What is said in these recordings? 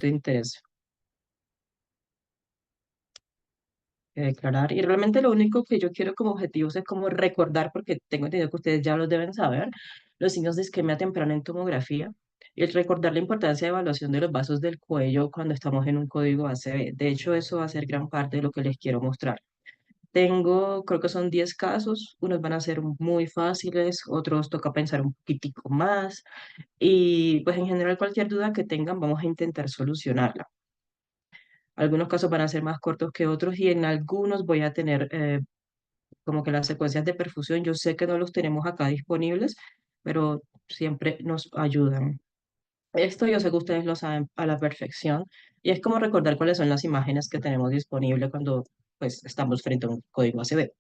conflicto de interés que declarar. Y realmente lo único que yo quiero como objetivos es como recordar, porque tengo entendido que ustedes ya los deben saber, los signos de isquemia temprana en tomografía y el recordar la importancia de evaluación de los vasos del cuello cuando estamos en un código ACV. De hecho, eso va a ser gran parte de lo que les quiero mostrar. Tengo, creo que son 10 casos, unos van a ser muy fáciles, otros toca pensar un poquitico más y pues en general cualquier duda que tengan vamos a intentar solucionarla. Algunos casos van a ser más cortos que otros y en algunos voy a tener como que las secuencias de perfusión. Yo sé que no los tenemos acá disponibles, pero siempre nos ayudan. Esto yo sé que ustedes lo saben a la perfección y es como recordar cuáles son las imágenes que tenemos disponibles cuando pues estamos frente a un código ACV.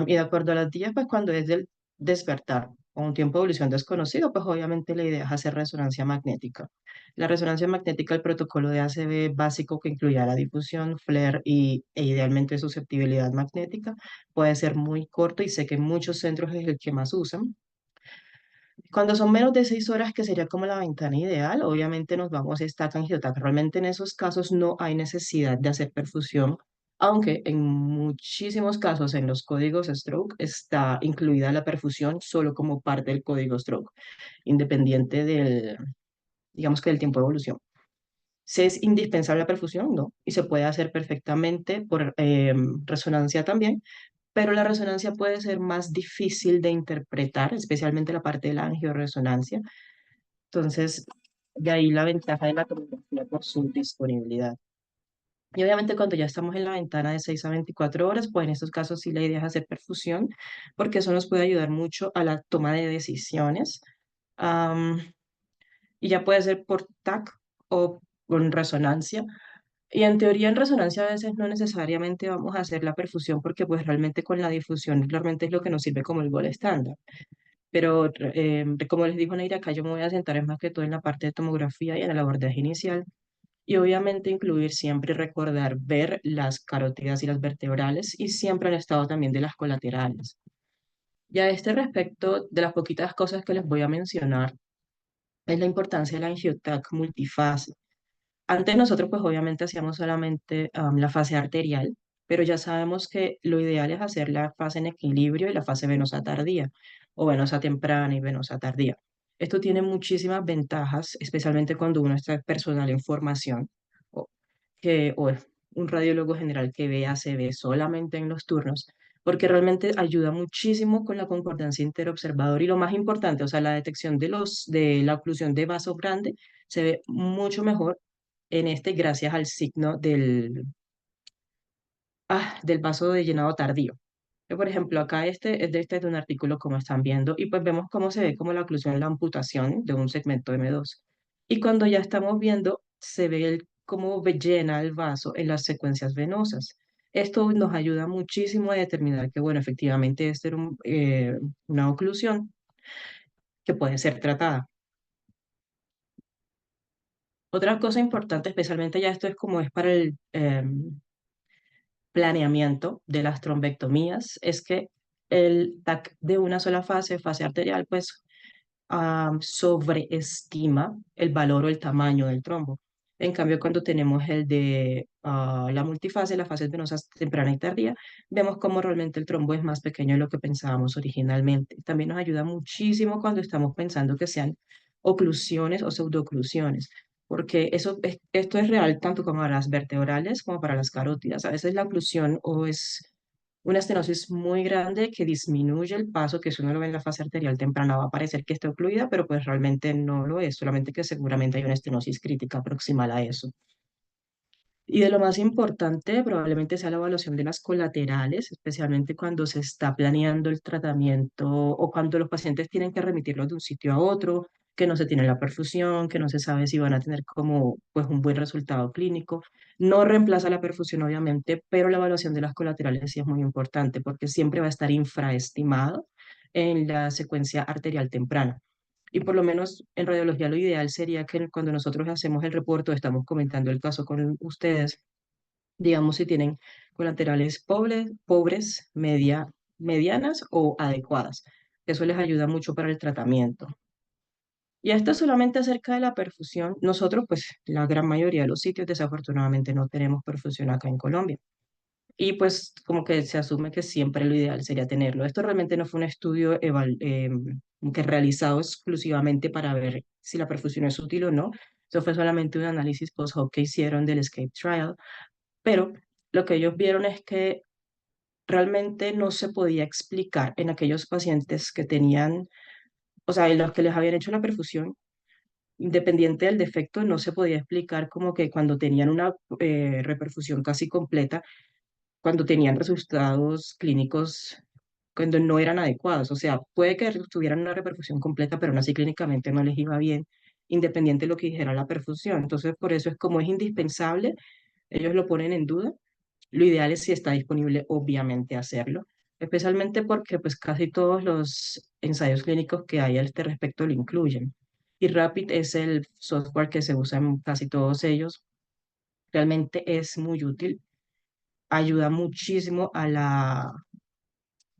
Y de acuerdo a las días, pues cuando es del despertar o un tiempo de evolución desconocido, pues obviamente la idea es hacer resonancia magnética. La resonancia magnética, el protocolo de ACV básico que incluía la difusión, flare e idealmente susceptibilidad magnética, puede ser muy corto y sé que en muchos centros es el que más usan. Cuando son menos de 6 horas, que sería como la ventana ideal, obviamente nos vamos a estaca angiotacto. Realmente en esos casos no hay necesidad de hacer perfusión, aunque en muchísimos casos en los códigos stroke está incluida la perfusión solo como parte del código stroke, independiente del, digamos que del tiempo de evolución. ¿Se es indispensable la perfusión? No, y se puede hacer perfectamente por resonancia también, pero la resonancia puede ser más difícil de interpretar, especialmente la parte de la angioresonancia. Entonces, de ahí la ventaja de la tomografía por su disponibilidad. Y obviamente cuando ya estamos en la ventana de 6 a 24 horas, pues en estos casos sí la idea es hacer perfusión, porque eso nos puede ayudar mucho a la toma de decisiones. Am, y ya puede ser por TAC o con resonancia. Y en teoría en resonancia a veces no necesariamente vamos a hacer la perfusión porque pues realmente con la difusión realmente es lo que nos sirve como el gol estándar. Pero como les dijo Neira, acá yo me voy a sentar es más que todo en la parte de tomografía y en el abordaje inicial. Y obviamente incluir siempre y recordar ver las carótidas y las vertebrales y siempre el estado también de las colaterales. Y a este respecto, de las poquitas cosas que les voy a mencionar, es la importancia de la angiotac multifase. Antes nosotros pues obviamente hacíamos solamente la fase arterial, pero ya sabemos que lo ideal es hacer la fase en equilibrio y la fase venosa tardía, o venosa temprana y venosa tardía. Esto tiene muchísimas ventajas, especialmente cuando uno está personal en formación, o, o es un radiólogo general que ve ACV solamente en los turnos, porque realmente ayuda muchísimo con la concordancia interobservador y lo más importante, o sea, la detección de la oclusión de vaso grande se ve mucho mejor en este gracias al signo del vaso de llenado tardío. Por ejemplo, acá este es de un artículo como están viendo y pues vemos cómo se ve como la oclusión, la amputación de un segmento M2. Y cuando ya estamos viendo, se ve cómo llena el vaso en las secuencias venosas. Esto nos ayuda muchísimo a determinar que, bueno, efectivamente esta era una oclusión que puede ser tratada. Otra cosa importante, especialmente ya esto es como es para el planeamiento de las trombectomías es que el TAC de una sola fase, fase arterial, pues sobreestima el valor o el tamaño del trombo. En cambio, cuando tenemos el de la multifase, las fases venosas temprana y tardía, vemos cómo realmente el trombo es más pequeño de lo que pensábamos originalmente. También nos ayuda muchísimo cuando estamos pensando que sean oclusiones o pseudoclusiones, porque esto es real tanto como para las vertebrales como para las carótidas. A veces la oclusión o es una estenosis muy grande que disminuye el paso, que si uno lo ve en la fase arterial temprana va a parecer que está ocluida, pero pues realmente no lo es, solamente que seguramente hay una estenosis crítica proximal a eso. Y de lo más importante probablemente sea la evaluación de las colaterales, especialmente cuando se está planeando el tratamiento o cuando los pacientes tienen que remitirlos de un sitio a otro, que no se tiene la perfusión, que no se sabe si van a tener como pues un buen resultado clínico. No reemplaza la perfusión obviamente, pero la evaluación de las colaterales sí es muy importante porque siempre va a estar infraestimado en la secuencia arterial temprana. Y por lo menos en radiología lo ideal sería que cuando nosotros hacemos el reporte, o estamos comentando el caso con ustedes, digamos si tienen colaterales pobres, medianas o adecuadas. Eso les ayuda mucho para el tratamiento. Y esto es solamente acerca de la perfusión. Nosotros, pues, la gran mayoría de los sitios, desafortunadamente, no tenemos perfusión acá en Colombia. Y pues como que se asume que siempre lo ideal sería tenerlo. Esto realmente no fue un estudio que realizado exclusivamente para ver si la perfusión es útil o no. Eso fue solamente un análisis post-hoc que hicieron del ESCAPE trial. Pero lo que ellos vieron es que realmente no se podía explicar en aquellos pacientes que tenían, o sea, en los que les habían hecho la perfusión, independiente del defecto, no se podía explicar como que cuando tenían una reperfusión casi completa, cuando tenían resultados clínicos cuando no eran adecuados. O sea, puede que tuvieran una reperfusión completa, pero aún así clínicamente no les iba bien, independiente de lo que dijera la perfusión. Entonces, por eso es como es indispensable, ellos lo ponen en duda. Lo ideal es si está disponible, obviamente, hacerlo, especialmente porque pues casi todos los ensayos clínicos que hay a este respecto lo incluyen. Y Rapid es el software que se usa en casi todos ellos. Realmente es muy útil, ayuda muchísimo a la,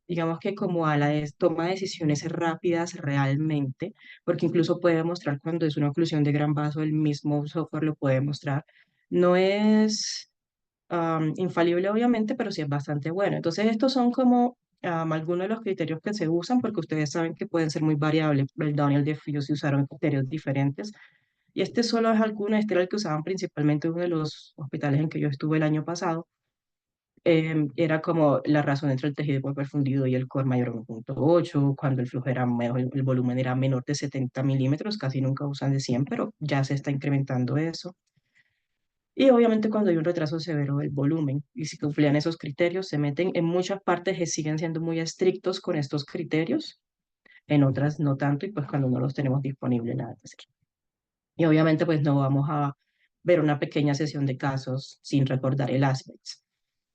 digamos que como a la toma de decisiones rápidas realmente, porque incluso puede mostrar cuando es una oclusión de gran vaso, el mismo software lo puede mostrar. No es infalible, obviamente, pero sí es bastante bueno. Entonces, estos son como algunos de los criterios que se usan, porque ustedes saben que pueden ser muy variables. El Down y el Diffuse usaron criterios diferentes. Y este solo es alguno, este era el que usaban principalmente en uno de los hospitales en que yo estuve el año pasado. Era como la razón entre el tejido hiperfundido y el core mayor a 1.8, cuando el flujo era menor, el volumen era menor de 70 milímetros, casi nunca usan de 100, pero ya se está incrementando eso. Y obviamente cuando hay un retraso severo del volumen, y si cumplían esos criterios, se meten en muchas partes que siguen siendo muy estrictos con estos criterios, en otras no tanto, y pues cuando no los tenemos disponibles, nada que hacer. Y obviamente pues no vamos a ver una pequeña sesión de casos sin recordar el aspects.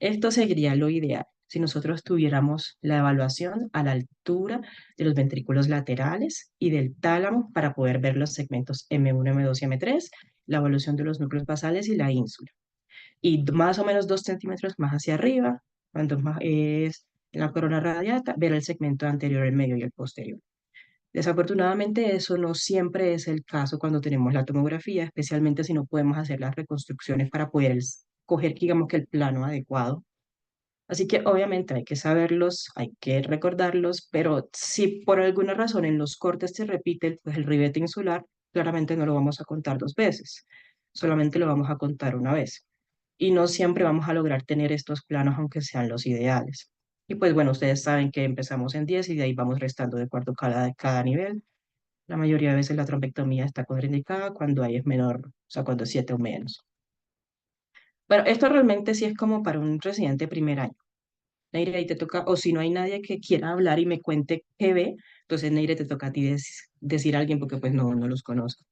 Esto sería lo ideal si nosotros tuviéramos la evaluación a la altura de los ventrículos laterales y del tálamo para poder ver los segmentos M1, M2 y M3, la evolución de los núcleos basales y la ínsula. Y más o menos 2 centímetros más hacia arriba, cuando más es en la corona radiata, ver el segmento anterior, el medio y el posterior. Desafortunadamente, eso no siempre es el caso cuando tenemos la tomografía, especialmente si no podemos hacer las reconstrucciones para poder coger, digamos que el plano adecuado. Así que obviamente hay que saberlos, hay que recordarlos, pero si por alguna razón en los cortes se repite pues el ribete insular, claramente no lo vamos a contar dos veces, solamente lo vamos a contar una vez. Y no siempre vamos a lograr tener estos planos aunque sean los ideales. Y pues bueno, ustedes saben que empezamos en 10 y de ahí vamos restando de acuerdo cada nivel. La mayoría de veces la trombectomía está contraindicada cuando hay es menor, o sea, cuando es 7 o menos. Bueno, esto realmente sí es como para un residente primer año. Neire, ahí te toca, o si no hay nadie que quiera hablar y me cuente qué ve, entonces Neire te toca a ti decir a alguien porque pues no los conozco.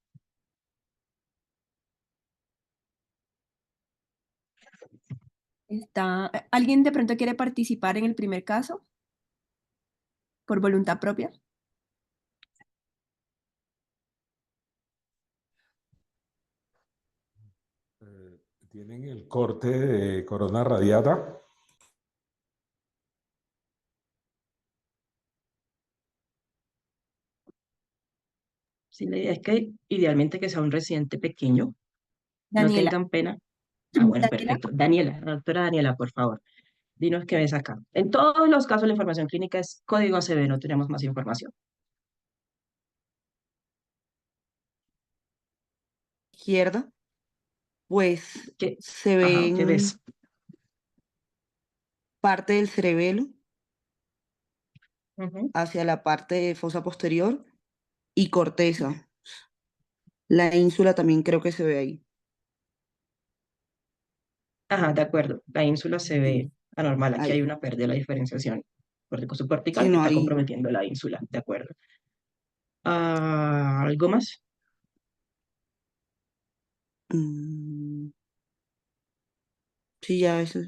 ¿Alguien de pronto quiere participar en el primer caso por voluntad propia? Tienen el corte de corona radiata. Sí, la idea es que idealmente que sea un residente pequeño, no Daniela. tengan pena. Ah, bueno, Daniela, perfecto. Daniela, la doctora Daniela, por favor, dinos qué ves acá. En todos los casos la información clínica es código ACB, no tenemos más información. Izquierda, pues ¿Qué? se Ajá, ¿qué ves? ven parte del cerebelo Ujú. hacia la parte de fosa posterior y corteza. La ínsula también creo que se ve ahí. Ajá, de acuerdo. La ínsula se ve Sí, anormal. Aquí hay ahí. una pérdida de la diferenciación cortico subcortical Sí, que no está hay. comprometiendo la ínsula. De acuerdo. ¿Algo más? mm, sí, ya eso.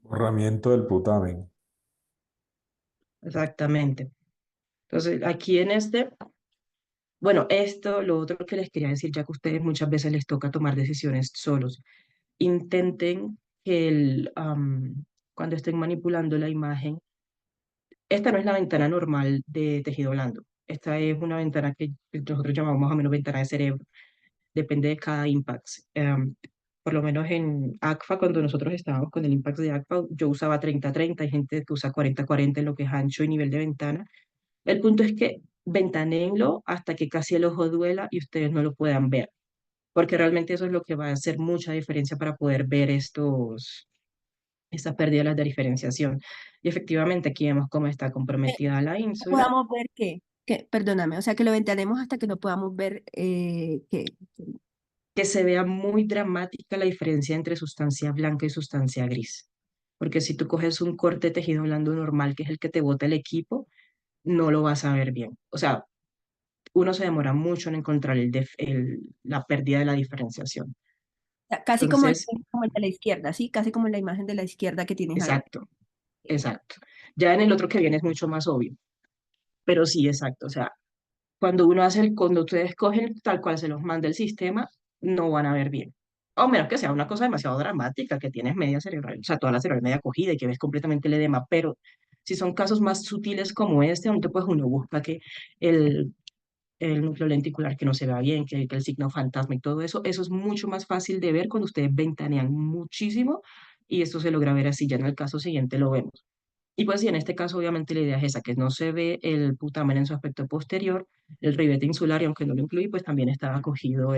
Borramiento del putamen. Exactamente. Entonces, aquí en este, bueno, esto, lo otro que les quería decir, ya que a ustedes muchas veces les toca tomar decisiones solos, intenten que cuando estén manipulando la imagen, esta no es la ventana normal de tejido blando. Esta es una ventana que nosotros llamamos más o menos ventana de cerebro. Depende de cada impact. Por lo menos en ACFA, cuando nosotros estábamos con el impact de ACFA, yo usaba 30-30, hay gente que usa 40-40 en lo que es ancho y nivel de ventana. El punto es que ventanéenlo hasta que casi el ojo duela y ustedes no lo puedan ver, porque realmente eso es lo que va a hacer mucha diferencia para poder ver esta pérdida de la diferenciación. Y efectivamente aquí vemos cómo está comprometida la No ínsula, podamos ver qué. Perdóname, o sea, que lo ventanemos hasta que no podamos ver qué. que se vea muy dramática la diferencia entre sustancia blanca y sustancia gris. Porque si tú coges un corte de tejido blando normal, que es el que te bota el equipo, no lo vas a ver bien. O sea, uno se demora mucho en encontrar la pérdida de la diferenciación. Sea, casi Entonces, como el de la izquierda, ¿sí? Casi como la imagen de la izquierda que tienes ahí. exacto, exacto. Ya en el otro que viene es mucho más obvio, pero sí, exacto. O sea, cuando ustedes cogen tal cual se los manda el sistema, no van a ver bien. O menos que sea una cosa demasiado dramática, que tienes media cerebral, o sea, toda la cerebral media cogida y que ves completamente el edema, pero si son casos más sutiles como este, donde pues uno busca que el, el núcleo lenticular que no se vea bien, que el signo fantasma y todo eso, eso es mucho más fácil de ver cuando ustedes ventanean muchísimo y esto se logra ver así, ya en el caso siguiente lo vemos. Y pues sí, en este caso obviamente la idea es esa, que no se ve el putamen en su aspecto posterior, el ribete insular, y aunque no lo incluí, pues también estaba cogido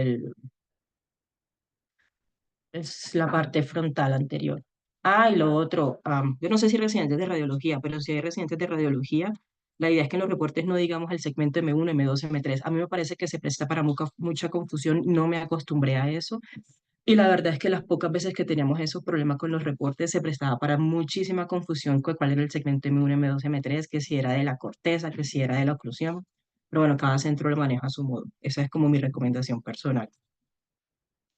es la parte frontal anterior. Ah, y lo otro, yo no sé si residentes de radiología, pero si hay residentes de radiología, la idea es que en los reportes no digamos el segmento M1, M2, M3. A mí me parece que se presta para mucha confusión, no me acostumbré a eso. Y la verdad es que las pocas veces que teníamos esos problemas con los reportes se prestaba para muchísima confusión con cuál era el segmento M1, M2, M3, que si era de la corteza, que si era de la oclusión. Pero bueno, cada centro lo maneja a su modo. Esa es como mi recomendación personal.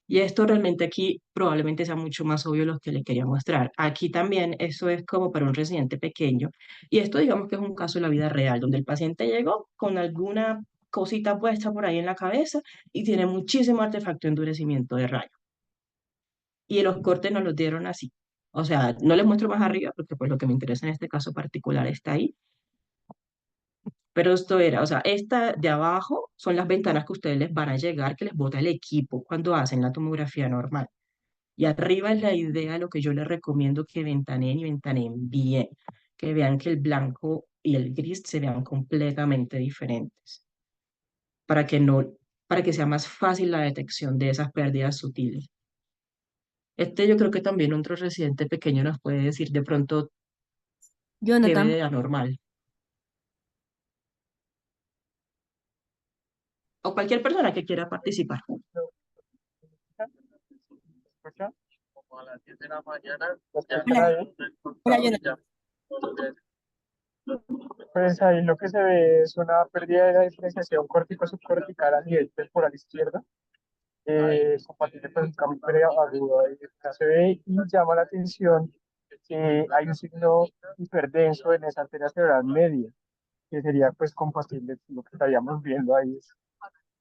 Y esto realmente aquí probablemente sea mucho más obvio lo que le quería mostrar. Aquí también eso es como para un residente pequeño. Y esto digamos que es un caso de la vida real, donde el paciente llegó con alguna cosita puesta por ahí en la cabeza y tiene muchísimo artefacto de endurecimiento de rayo. Y los cortes nos los dieron así. O sea, no les muestro más arriba porque pues lo que me interesa en este caso particular está ahí. Pero esto era, o sea, esta de abajo son las ventanas que ustedes les van a llegar, que les bota el equipo cuando hacen la tomografía normal. Y arriba es la idea de lo que yo les recomiendo que ventaneen y ventaneen bien, que vean que el blanco y el gris se vean completamente diferentes, para que no, para que sea más fácil la detección de esas pérdidas sutiles. Yo creo que también otro residente pequeño nos puede decir de pronto qué ve Jonathan, de anormal. O cualquier persona que quiera participar. Escucha, como a las 10 de la mañana, ya están hola, ahí, hola resultados y Jonathan. ya. Pues ahí lo que se ve es una pérdida de la diferenciación córtico-subcortical a nivel temporal izquierdo, compatible con un cambio agudo de ACV, y llama la atención que hay un signo hiperdenso en esa arteria cerebral media, que sería pues compatible con lo que estaríamos viendo ahí.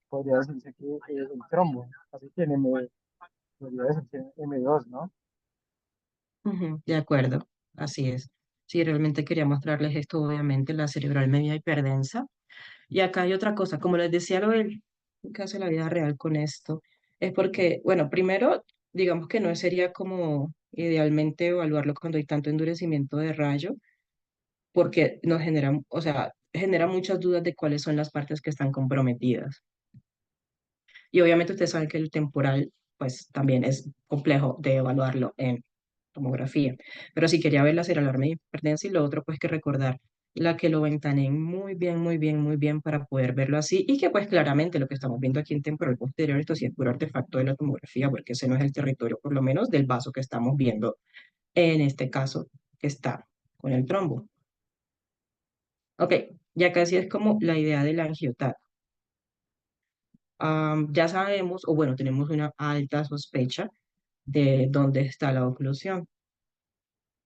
Podría decirse que es el trombo, así que en podría decirse M2, ¿no? Ujú, de acuerdo, así es. Sí, realmente quería mostrarles esto, obviamente, la cerebral media hiperdensa. Y acá hay otra cosa, como les decía, lo del caso de la vida real con esto, es porque, bueno, primero, digamos que no sería como idealmente evaluarlo cuando hay tanto endurecimiento de rayo, porque nos genera, o sea, genera muchas dudas de cuáles son las partes que están comprometidas. Y obviamente ustedes saben que el temporal, pues también es complejo de evaluarlo en tomografía. Pero si quería ver la alarma de hipertensión y lo otro, pues que recordar la que lo ventaneen muy bien, muy bien, muy bien para poder verlo así y que pues claramente lo que estamos viendo aquí en temporal posterior, esto sí es puro artefacto de la tomografía porque ese no es el territorio por lo menos del vaso que estamos viendo en este caso que está con el trombo. Ok, ya casi es como la idea del angiotac. Ya sabemos, o bueno, tenemos una alta sospecha de dónde está la oclusión,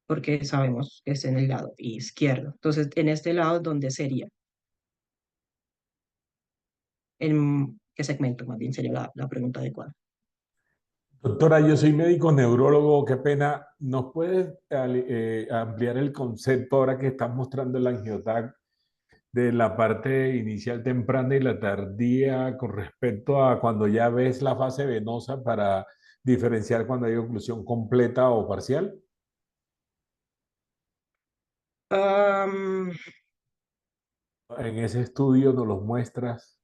porque sabemos que es en el lado izquierdo. Entonces, en este lado, ¿dónde sería? ¿En qué segmento? Más bien sería la pregunta adecuada. Doctora, yo soy médico neurólogo, qué pena. ¿Nos puedes ampliar el concepto ahora que estás mostrando el angiotac de la parte inicial temprana y la tardía con respecto a cuando ya ves la fase venosa para diferenciar cuando hay oclusión completa o parcial? Am, En ese estudio nos los muestras.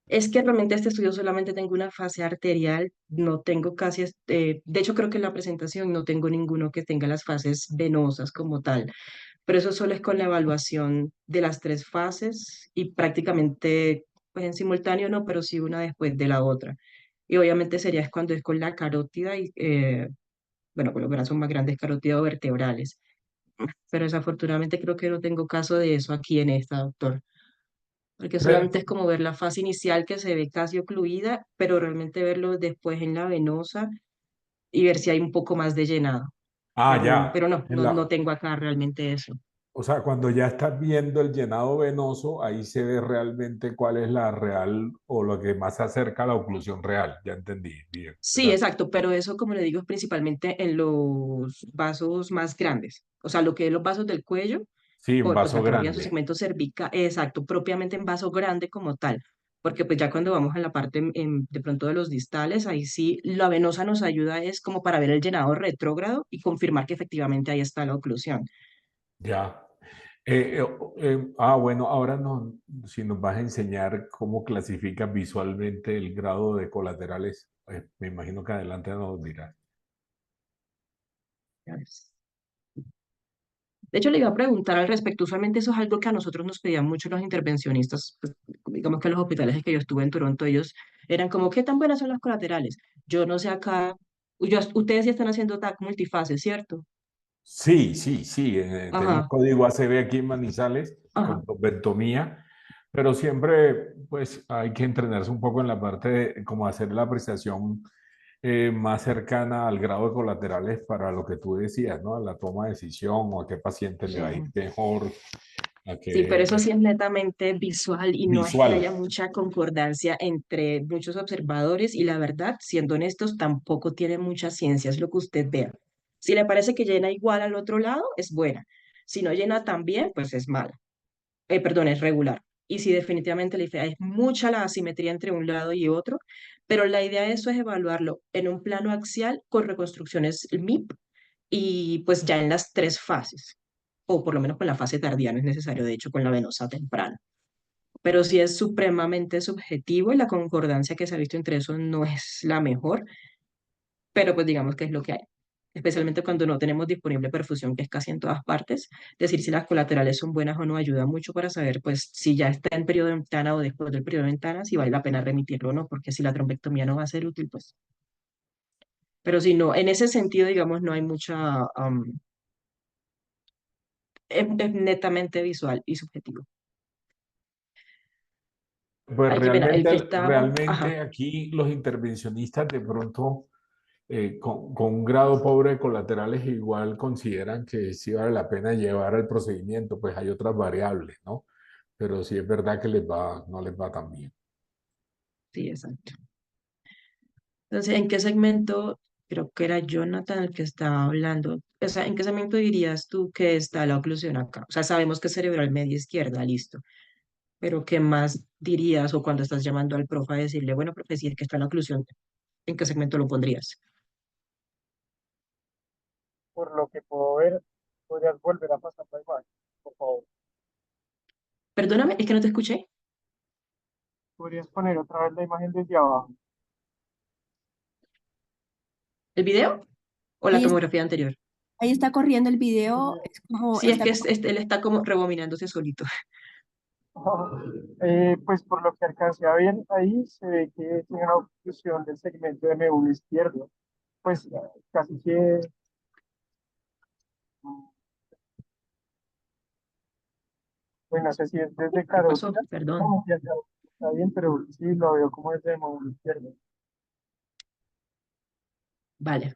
es que realmente este estudio solamente tengo una fase arterial, no tengo casi, de hecho creo que en la presentación no tengo ninguno que tenga las fases venosas como tal, pero eso solo es con la evaluación de las tres fases y prácticamente pues en simultáneo no, pero sí una después de la otra. Y obviamente sería es cuando es con la carótida y, bueno, con los brazos más grandes carótidos vertebrales. Pero desafortunadamente creo que no tengo caso de eso aquí en esta, doctor, porque solamente es como ver la fase inicial que se ve casi ocluida, pero realmente verlo después en la venosa y ver si hay un poco más de llenado. Ah, ya. Pero no, En no la, tengo acá realmente eso. o sea, cuando ya estás viendo el llenado venoso, ahí se ve realmente cuál es la real o lo que más se acerca a la oclusión real. Ya entendí. Bien. Sí, exacto, pero eso, como le digo, es principalmente en los vasos más grandes, o sea, lo que es los vasos del cuello, Sí, un o pues vaso la carótida en su grande. segmento cervical, exacto, propiamente en vaso grande como tal, porque pues ya cuando vamos a la parte de pronto de los distales, ahí sí, la venosa nos ayuda es como para ver el llenado retrógrado y confirmar que efectivamente ahí está la oclusión. Ya. Bueno, ahora no, si nos vas a enseñar cómo clasificas visualmente el grado de colaterales, me imagino que adelante nos dirás. Ya ves. De hecho, le iba a preguntar al respecto, usualmente eso es algo que a nosotros nos pedían mucho los intervencionistas, pues, digamos que en los hospitales en que yo estuve en Toronto, ellos eran como, ¿qué tan buenas son las colaterales? Yo no sé acá, ustedes sí están haciendo TAC multifase, ¿cierto? Sí, sí, sí. Tenemos Ajá, código ACB aquí en Manizales ajá, con trombectomía, pero siempre pues hay que entrenarse un poco en la parte de cómo hacer la apreciación más cercana al grado de colaterales para lo que tú decías, ¿no? A la toma de decisión o a qué paciente le va a ir sí. mejor, a Sí, pero qué eso sí es netamente visual y no es que visual. haya mucha concordancia entre muchos observadores y la verdad, siendo honestos, tampoco tiene mucha ciencia, es lo que usted vea. Si le parece que llena igual al otro lado, es buena. Si no llena tan bien, pues es mala. Perdón, es regular. Y si definitivamente le es mucha la asimetría entre un lado y otro, pero la idea de eso es evaluarlo en un plano axial con reconstrucciones MIP y pues ya en las tres fases, o por lo menos con la fase tardía no es necesario, de hecho con la venosa temprana. Pero sí es supremamente subjetivo y la concordancia que se ha visto entre eso no es la mejor, pero pues digamos que es lo que hay. Especialmente cuando no tenemos disponible perfusión, que es casi en todas partes, decir si las colaterales son buenas o no ayuda mucho para saber, pues, si ya está en periodo de ventana o después del periodo de ventana, si vale la pena remitirlo o no, porque si la trombectomía no va a ser útil, pues. Pero si no, en ese sentido, digamos, no hay mucha, es netamente visual y subjetivo. Pues Ay, qué pena, el que está, realmente ajá, aquí los intervencionistas de pronto con un grado pobre de colaterales igual consideran que sí vale la pena llevar el procedimiento, pues hay otras variables, ¿no? Pero sí es verdad que no les va tan bien. sí, exacto. Entonces, ¿en qué segmento? Creo que era Jonathan el que estaba hablando. O sea, ¿en qué segmento dirías tú que está la oclusión acá? O sea, sabemos que es cerebral media izquierda, listo. Pero ¿qué más dirías o cuando estás llamando al profe a decirle, bueno, profe, si es que está la oclusión, ¿en qué segmento lo pondrías? Por lo que puedo ver, podrías volver a pasar la imagen, por favor. Perdóname, es que no te escuché. Podrías poner otra vez la imagen desde abajo. ¿El video o la Ahí, tomografía anterior? ahí está corriendo el video, Eh, es como, Sí, es está que como, él está como rebobinándose solito. pues por lo que alcancé a ver ahí, se ve que tiene una obstrucción del segmento de M1 izquierdo. Pues casi que, pues no sé si es desde ¿Qué pasó? carótida, Perdón. como que acá está bien, pero sí lo veo como desde M1 izquierdo. Vale.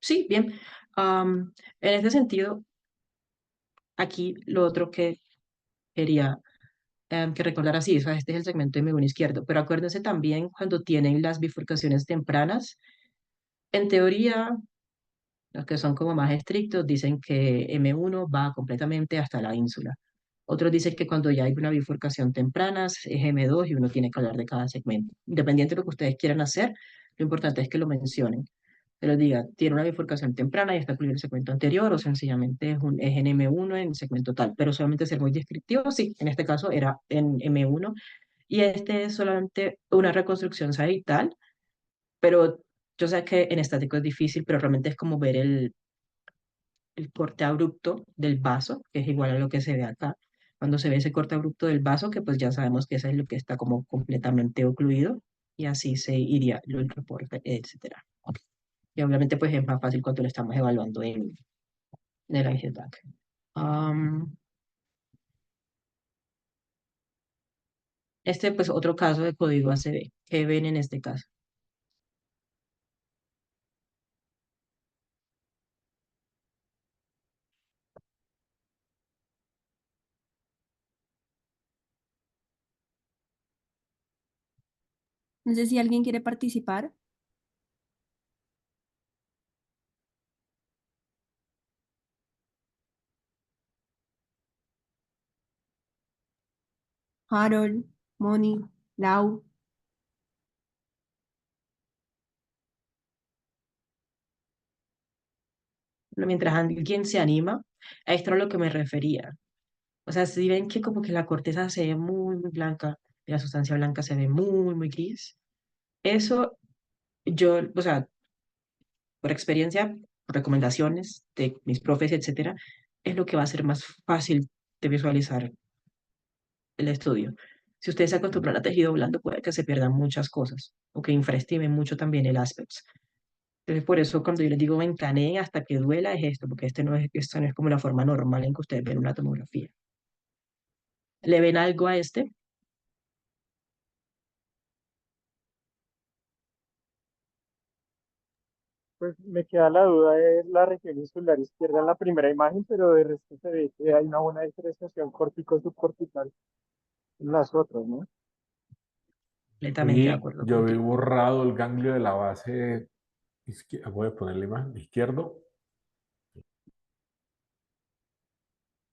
Sí, bien. En este sentido, aquí lo otro que quería que recordar así, o sea, este es el segmento de mi izquierdo, pero acuérdense también cuando tienen las bifurcaciones tempranas, en teoría, los que son como más estrictos dicen que M1 va completamente hasta la ínsula. Otros dicen que cuando ya hay una bifurcación temprana es M2 y uno tiene que hablar de cada segmento. Independiente de lo que ustedes quieran hacer, lo importante es que lo mencionen. Que los diga, tiene una bifurcación temprana y está incluido el segmento anterior, o sencillamente es en M1 en segmento tal, pero solamente ser muy descriptivo, sí, en este caso era en M1, y este es solamente una reconstrucción sagital, pero yo sé que en estático es difícil, pero realmente es como ver el corte abrupto del vaso, que es igual a lo que se ve acá. Cuando se ve ese corte abrupto del vaso, que pues ya sabemos que eso es lo que está como completamente ocluido, y así se iría el reporte, etcétera. Y obviamente pues es más fácil cuando lo estamos evaluando en el IGEDAC. Este pues otro caso de código ACB. ¿Qué ven en este caso? No sé si alguien quiere participar. Harold, Moni, Lau. Mientras alguien se anima, a esto era lo que me refería. O sea, si ven que como que la corteza se ve muy, muy blanca y la sustancia blanca se ve muy, muy gris, eso yo, o sea, por experiencia, por recomendaciones de mis profes, etcétera, es lo que va a ser más fácil de visualizar el estudio. Si ustedes se acostumbran a tejido blando, puede que se pierdan muchas cosas o que infraestimen mucho también el aspects. Entonces, por eso cuando yo les digo ventaneen hasta que duela es esto, porque esto no es como la forma normal en que ustedes ven una tomografía. ¿Le ven algo a este? Pues me queda la duda de la región insular izquierda en la primera imagen, pero de resto se ve que hay una buena diferenciación córtico-subcortical en las otras, ¿no? Completamente de Y acuerdo yo vi contigo. borrado el ganglio de la base voy a poner la imagen izquierdo,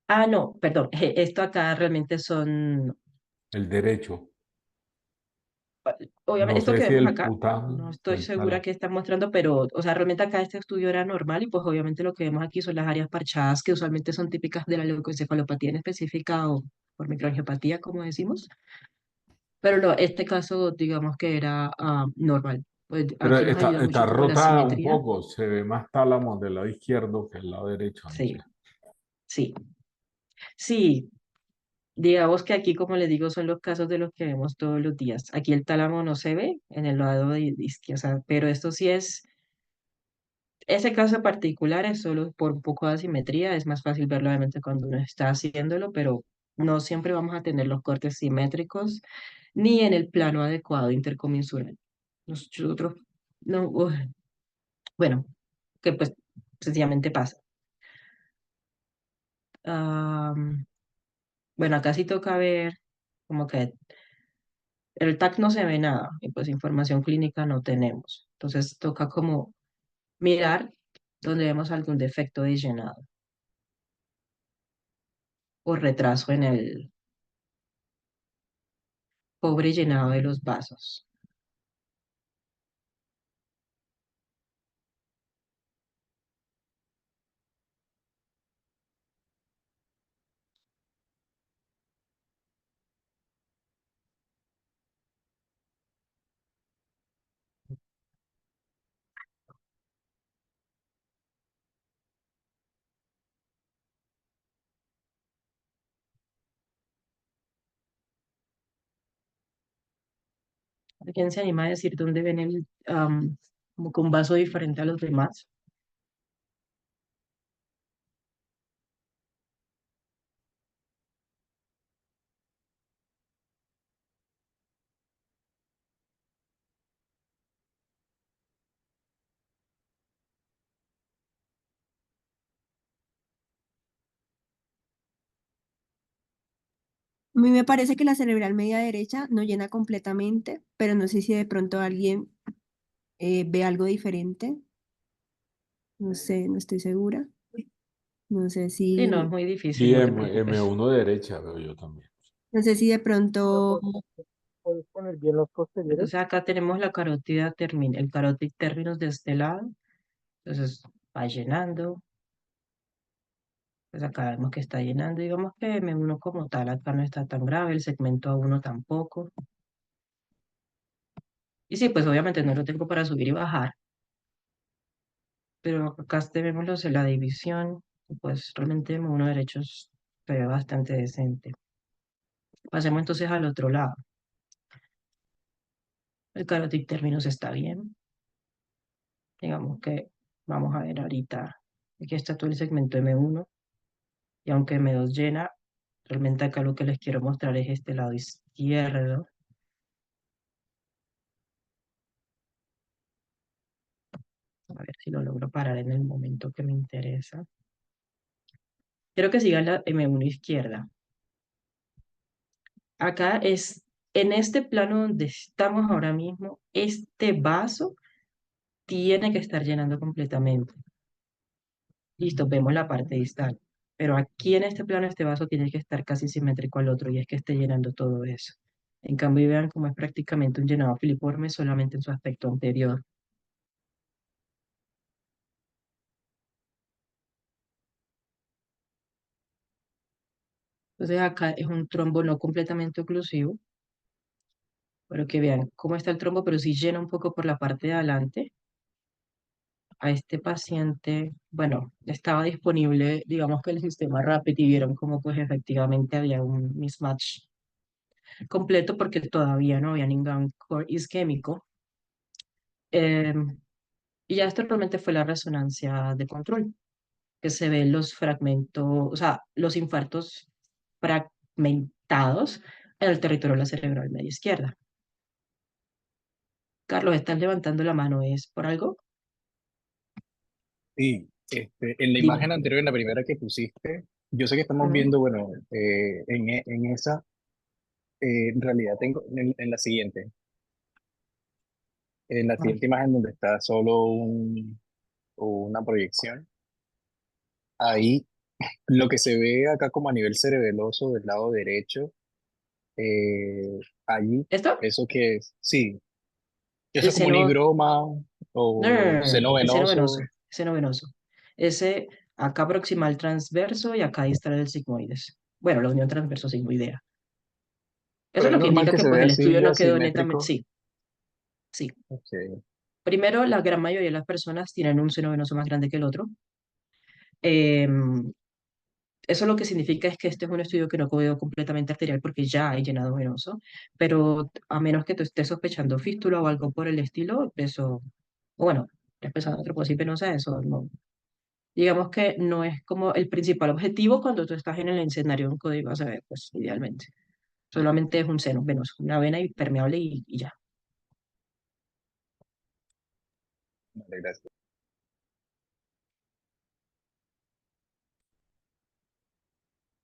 Ah, no, perdón. Esto acá realmente son, el derecho. obviamente, No esto sé que si vemos el acá, no pután o estoy el segura tálamo. qué está mostrando, pero, o sea, realmente acá este estudio era normal y pues obviamente lo que vemos aquí son las áreas parchadas que usualmente son típicas de la leucoencefalopatía en específica o por microangiopatía, como decimos. Pero no, este caso, digamos que era normal. Pues Pero aquí nos ayuda está mucho como la rotada un simetría. poco, se ve más tálamo del lado izquierdo que del lado derecho, no Sí, sé. sí, sí. Digamos que aquí, como les digo, son los casos de los que vemos todos los días. Aquí el tálamo no se ve en el lado de izquierda, o sea, pero esto sí es, ese caso particular es solo por un poco de asimetría, es más fácil verlo obviamente cuando uno está haciéndolo, pero no siempre vamos a tener los cortes simétricos ni en el plano adecuado intercomensural. Nosotros, no, bueno, que pues sencillamente pasa. Am, bueno, acá sí toca ver como que el TAC no se ve nada y pues información clínica no tenemos. Entonces toca como mirar donde vemos algún defecto de llenado o retraso en el pobre llenado de los vasos. ¿Quién se anima a decir dónde ven como que un vaso diferente a los demás? A mí me parece que la cerebral media derecha no llena completamente, pero no sé si de pronto alguien ve algo diferente. No sé, no estoy segura. No sé Sí, no, es si, muy difícil, Sí, no te m preocupes. uno derecha veo yo también. no sé si de Pero pronto, puedes poner bien los posteriores. Entonces acá tenemos la carótida el carótid términos de este lado. Entonces va llenando. Pues acá vemos que está llenando. Digamos que M1 como tal acá no está tan grave, el segmento A1 tampoco. Y sí, pues obviamente no lo tengo para subir y bajar, pero acá tenemos la división. Pues realmente M1 derecho se ve bastante decente. Pasemos entonces al otro lado. El carótid términos está bien. Digamos que vamos a ver ahorita. Aquí está todo el segmento M1. Y aunque M2 llena, realmente acá lo que les quiero mostrar es este lado izquierdo. A ver si lo logro parar en el momento que me interesa. Quiero que siga la M1 izquierda. Acá es, en este plano donde estamos ahora mismo, este vaso tiene que estar llenando completamente. Listo, vemos la parte distal. Pero aquí en este plano, este vaso tiene que estar casi simétrico al otro y es que esté llenando todo eso. En cambio, vean cómo es prácticamente un llenado filiforme solamente en su aspecto anterior. Entonces acá es un trombo no completamente oclusivo, pero que vean cómo está el trombo, pero sí llena un poco por la parte de adelante. A este paciente, bueno, estaba disponible, digamos que el sistema Rapid y vieron cómo pues efectivamente había un mismatch completo porque todavía no había ningún core isquémico. Eh, y ya esto realmente fue la resonancia de control, que se ven los fragmentos, o sea, los infartos fragmentados en el territorio de la cerebral media izquierda. Carlos, estás levantando la mano, ¿es por algo? Sí, en la Dime. imagen anterior, en la primera que pusiste, yo sé que estamos Ujú. viendo, bueno, en esa, en realidad tengo, en la Ah, siguiente imagen donde está solo una proyección, ahí lo que se ve acá como a nivel cerebeloso del lado derecho, allí, ¿esto? eso que es, sí, eso El es como un seno. higroma No, no, o no, no, no, seno el venoso, seno venoso. Ese acá proximal transverso y acá distal del sigmoides. Bueno, la unión transverso sigmoidea. Eso pero es es lo que normal indica que que se pues vea el estudio así no quedó netamente, asimétrico. sí, sí. Ok. Primero, la gran mayoría de las personas tienen un seno venoso más grande que el otro. Em, Eso lo que significa es que este es un estudio que no quedó completamente arterial porque ya hay llenado venoso, pero a menos que tú estés sospechando fístula o algo por el estilo, eso, o bueno, empezando troposis venosa, eso no. Digamos que no es como el principal objetivo cuando tú estás en el escenario de un código ACV, pues idealmente. Solamente es un seno venoso, una vena impermeable y ya. Vale, gracias.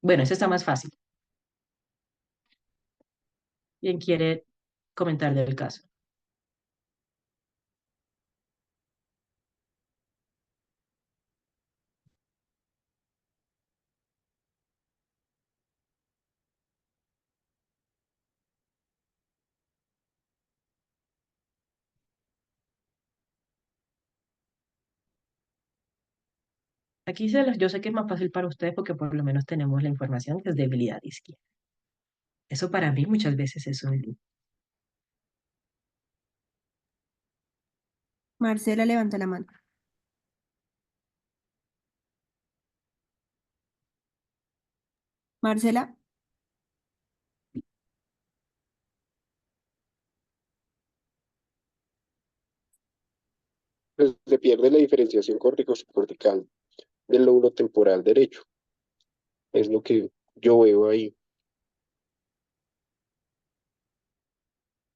Bueno, ese está más fácil. ¿Quién quiere comentar del caso? Yo sé que es más fácil para ustedes porque por lo menos tenemos la información que es debilidad isquia. Eso para mí muchas veces es un... Marcela levanta la mano. Marcela, Pues se pierde la diferenciación córtico-subcortical del lóbulo temporal derecho. Es lo que yo veo ahí.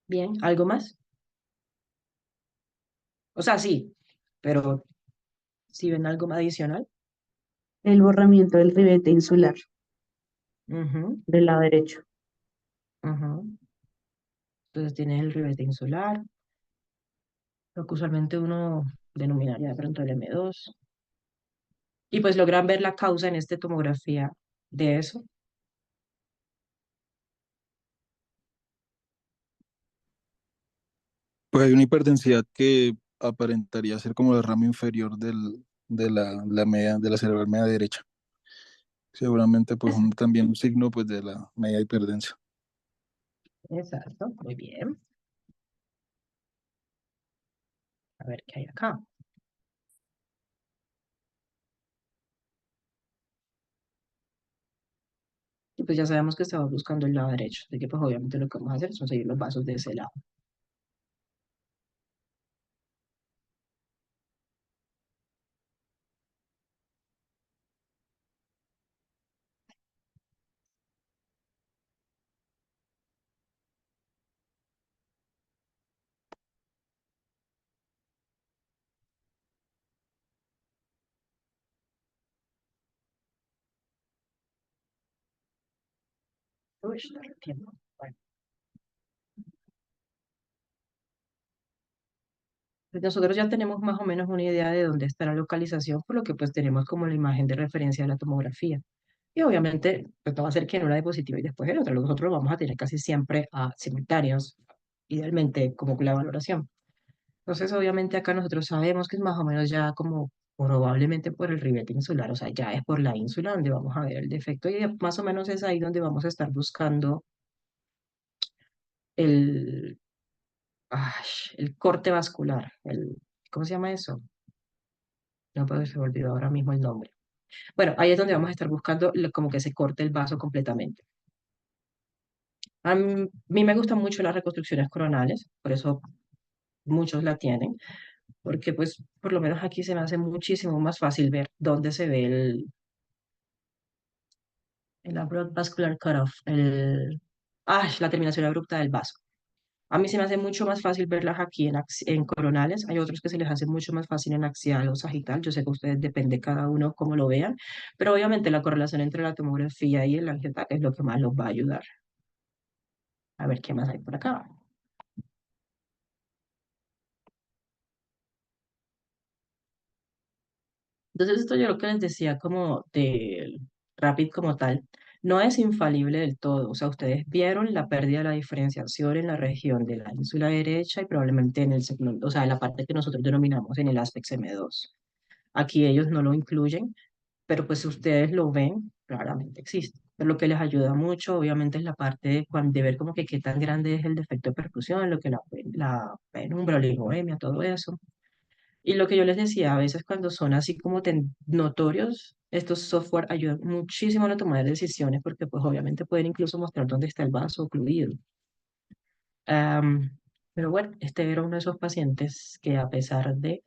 Bien, ¿algo más? O sea, sí, pero si ven algo adicional. El borramiento del ribete insular Ujú, del lado derecho. ujú. Entonces tienes el ribete insular, lo que usualmente uno denominaría de pronto el M2. Y pues logran ver la causa en esta tomografía de eso. Pues hay una hiperdensidad que aparentaría ser como el ramo inferior de la media, de la cerebral media derecha. Seguramente pues también un signo pues de la media hiperdensa. Exacto, muy bien. A ver qué hay acá. Y pues ya sabemos que estaba buscando el lado derecho, así que pues obviamente lo que vamos a hacer es seguir los vasos de ese lado. Uy, está re tiempo. Bueno, pues nosotros ya tenemos más o menos una idea de dónde está la localización, por lo que pues tenemos como la imagen de referencia de la tomografía. Y obviamente, pues no va a ser que en una diapositiva y después en otra. Nosotros lo vamos a tener casi siempre a simultáneos, idealmente como la valoración. Entonces, obviamente acá nosotros sabemos que es más o menos ya como probablemente por el ribete insular, o sea, ya es por la ínsula donde vamos a ver el defecto y más o menos es ahí donde vamos a estar buscando el, el corte vascular, ¿cómo se llama eso? No puedo, se me olvidó ahora mismo el nombre. Bueno, ahí es donde vamos a estar buscando como que se corte el vaso completamente. A mí me gustan mucho las reconstrucciones coronales, por eso muchos la tienen, porque pues por lo menos aquí se me hace muchísimo más fácil ver dónde se ve el abrupt vascular cutoff, la terminación abrupta del vaso. A mí se me hace mucho más fácil verlas aquí en coronales. Hay otros que se les hace mucho más fácil en axial o sagital. Yo sé que ustedes depende cada uno cómo lo vean, pero obviamente la correlación entre la tomografía y el angiotac es lo que más los va a ayudar. A ver qué más hay por acá. Entonces, esto yo lo que les decía como del Rapid como tal, no es infalible del todo. O sea, ustedes vieron la pérdida de la diferenciación en la región de la ínsula derecha y probablemente en el segmento, o sea, en la parte que nosotros denominamos en el Aspex M2. Aquí ellos no lo incluyen, pero pues si ustedes lo ven, claramente existe. Pero lo que les ayuda mucho, obviamente, es la parte de ver como que qué tan grande es el defecto de percusión, lo que la penumbra, oligoemia, todo eso. Y lo que yo les decía, a veces cuando son así como notorios, estos software ayudan muchísimo a tomar decisiones porque pues obviamente pueden incluso mostrar dónde está el vaso ocluido. Am, pero bueno, este era uno de esos pacientes que a pesar de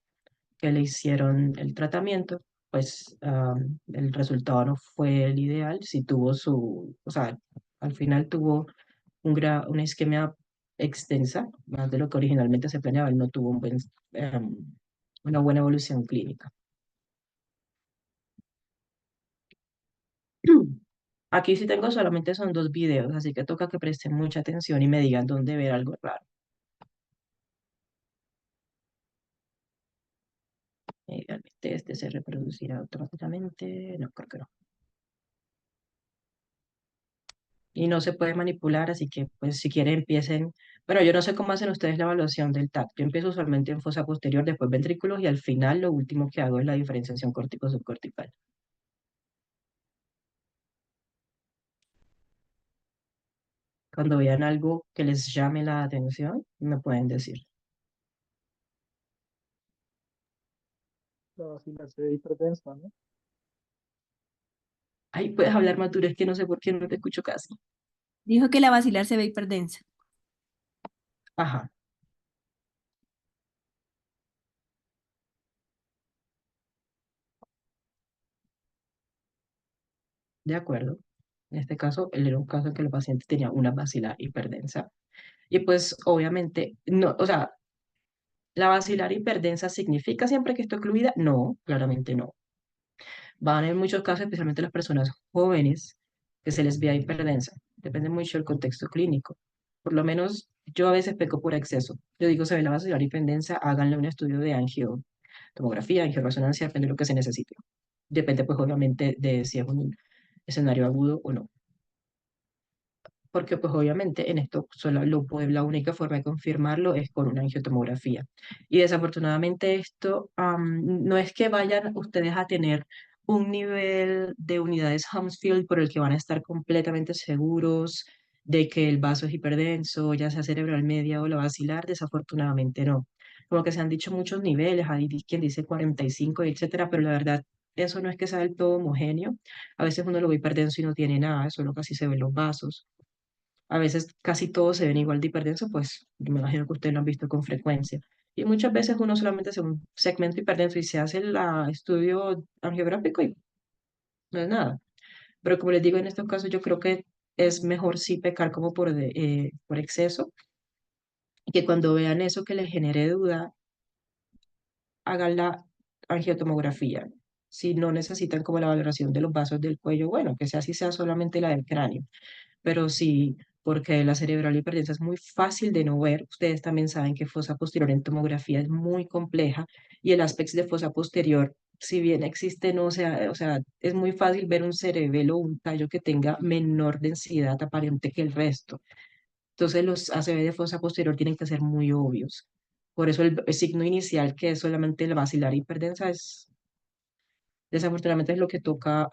que le hicieron el tratamiento, pues el resultado no fue el ideal. Sí tuvo o sea, al final tuvo una isquemia extensa, más de lo que originalmente se planeaba. Él no tuvo em, una buena evolución clínica. Aquí sí tengo solamente son dos videos, así que toca que presten mucha atención y me digan dónde ver algo raro. Realmente este se reproducirá automáticamente. No, creo que no. Y no se puede manipular, así que pues si quieren empiecen. Bueno, yo no sé cómo hacen ustedes la evaluación del TAC. Yo empiezo usualmente en fosa posterior, después ventrículos y al final lo último que hago es la diferenciación córtico-subcortical. Cuando vean algo que les llame la atención, me pueden decir. La vacina se ve hipertensa, ¿no? Ay, puedes hablar más duro, es que no sé por qué no te escucho casi. Dijo que la vacilar se ve hiperdensa. Ajá, de acuerdo. En este caso, él era un caso en que el paciente tenía una vacilar hiperdensa. Y pues obviamente, no, o sea, ¿la vacilar hiperdensa significa siempre que esté ocluida? No, claramente no. Van en muchos casos, especialmente las personas jóvenes, que se les vea hiperdensa. Depende mucho del contexto clínico. Por lo menos yo a veces peco por exceso. Yo digo, se ve la vacilar hiperdensa, háganle un estudio de angio, tomografía, angioresonancia, depende de lo que se necesite. Depende pues obviamente de si es un escenario agudo o no. Porque pues obviamente en esto la única forma de confirmarlo es con una angiotomografía. Y desafortunadamente esto no es que vayan ustedes a tener un nivel de unidades Hounsfield por el que van a estar completamente seguros de que el vaso es hiperdenso, ya sea cerebral media o la basilar, desafortunadamente no. Como que se han dicho muchos niveles, hay quien dice 45, etcétera, pero la verdad eso no es que sea del todo homogéneo. A veces uno lo ve hiperdenso y no tiene nada, solo casi se ven los vasos. A veces casi todos se ven igual de hiperdenso, pues me imagino que ustedes lo han visto con frecuencia. Y muchas veces uno solamente hace un segmento hiperdenso y se hace el estudio angiográfico y no es nada. Pero como les digo, en estos casos yo creo que es mejor sí pecar como por exceso y que cuando vean eso que les genere duda, hagan la angiotomografía. Si no necesitan como la valoración de los vasos del cuello, bueno, que sea así sea solamente la del cráneo. Pero sí, porque la cerebral hipertensa es muy fácil de no ver. Ustedes también saben que fosa posterior en tomografía es muy compleja y el aspecto de fosa posterior, si bien existe, no, o sea, es muy fácil ver un cerebelo o un tallo que tenga menor densidad aparente que el resto. Entonces los ACV de fosa posterior tienen que ser muy obvios. Por eso el signo inicial, que es solamente la basilar hiperdensa, es desafortunadamente es lo que toca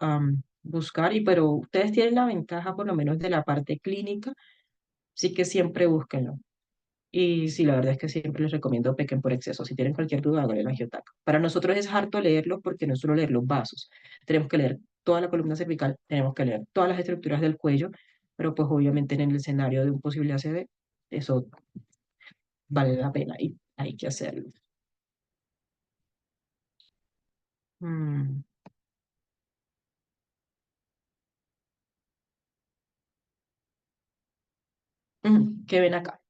buscar, pero ustedes tienen la ventaja por lo menos de la parte clínica, sí que siempre búsquenlo. Y sí, la verdad es que siempre les recomiendo pequen por exceso. Si tienen cualquier duda, hagan el angiotac. Para nosotros es harto leerlo porque no es solo leer los vasos. Tenemos que leer toda la columna cervical, tenemos que leer todas las estructuras del cuello, pero pues obviamente en el escenario de un posible ACV, eso vale la pena y hay que hacerlo. Mm, ¿Qué ven acá?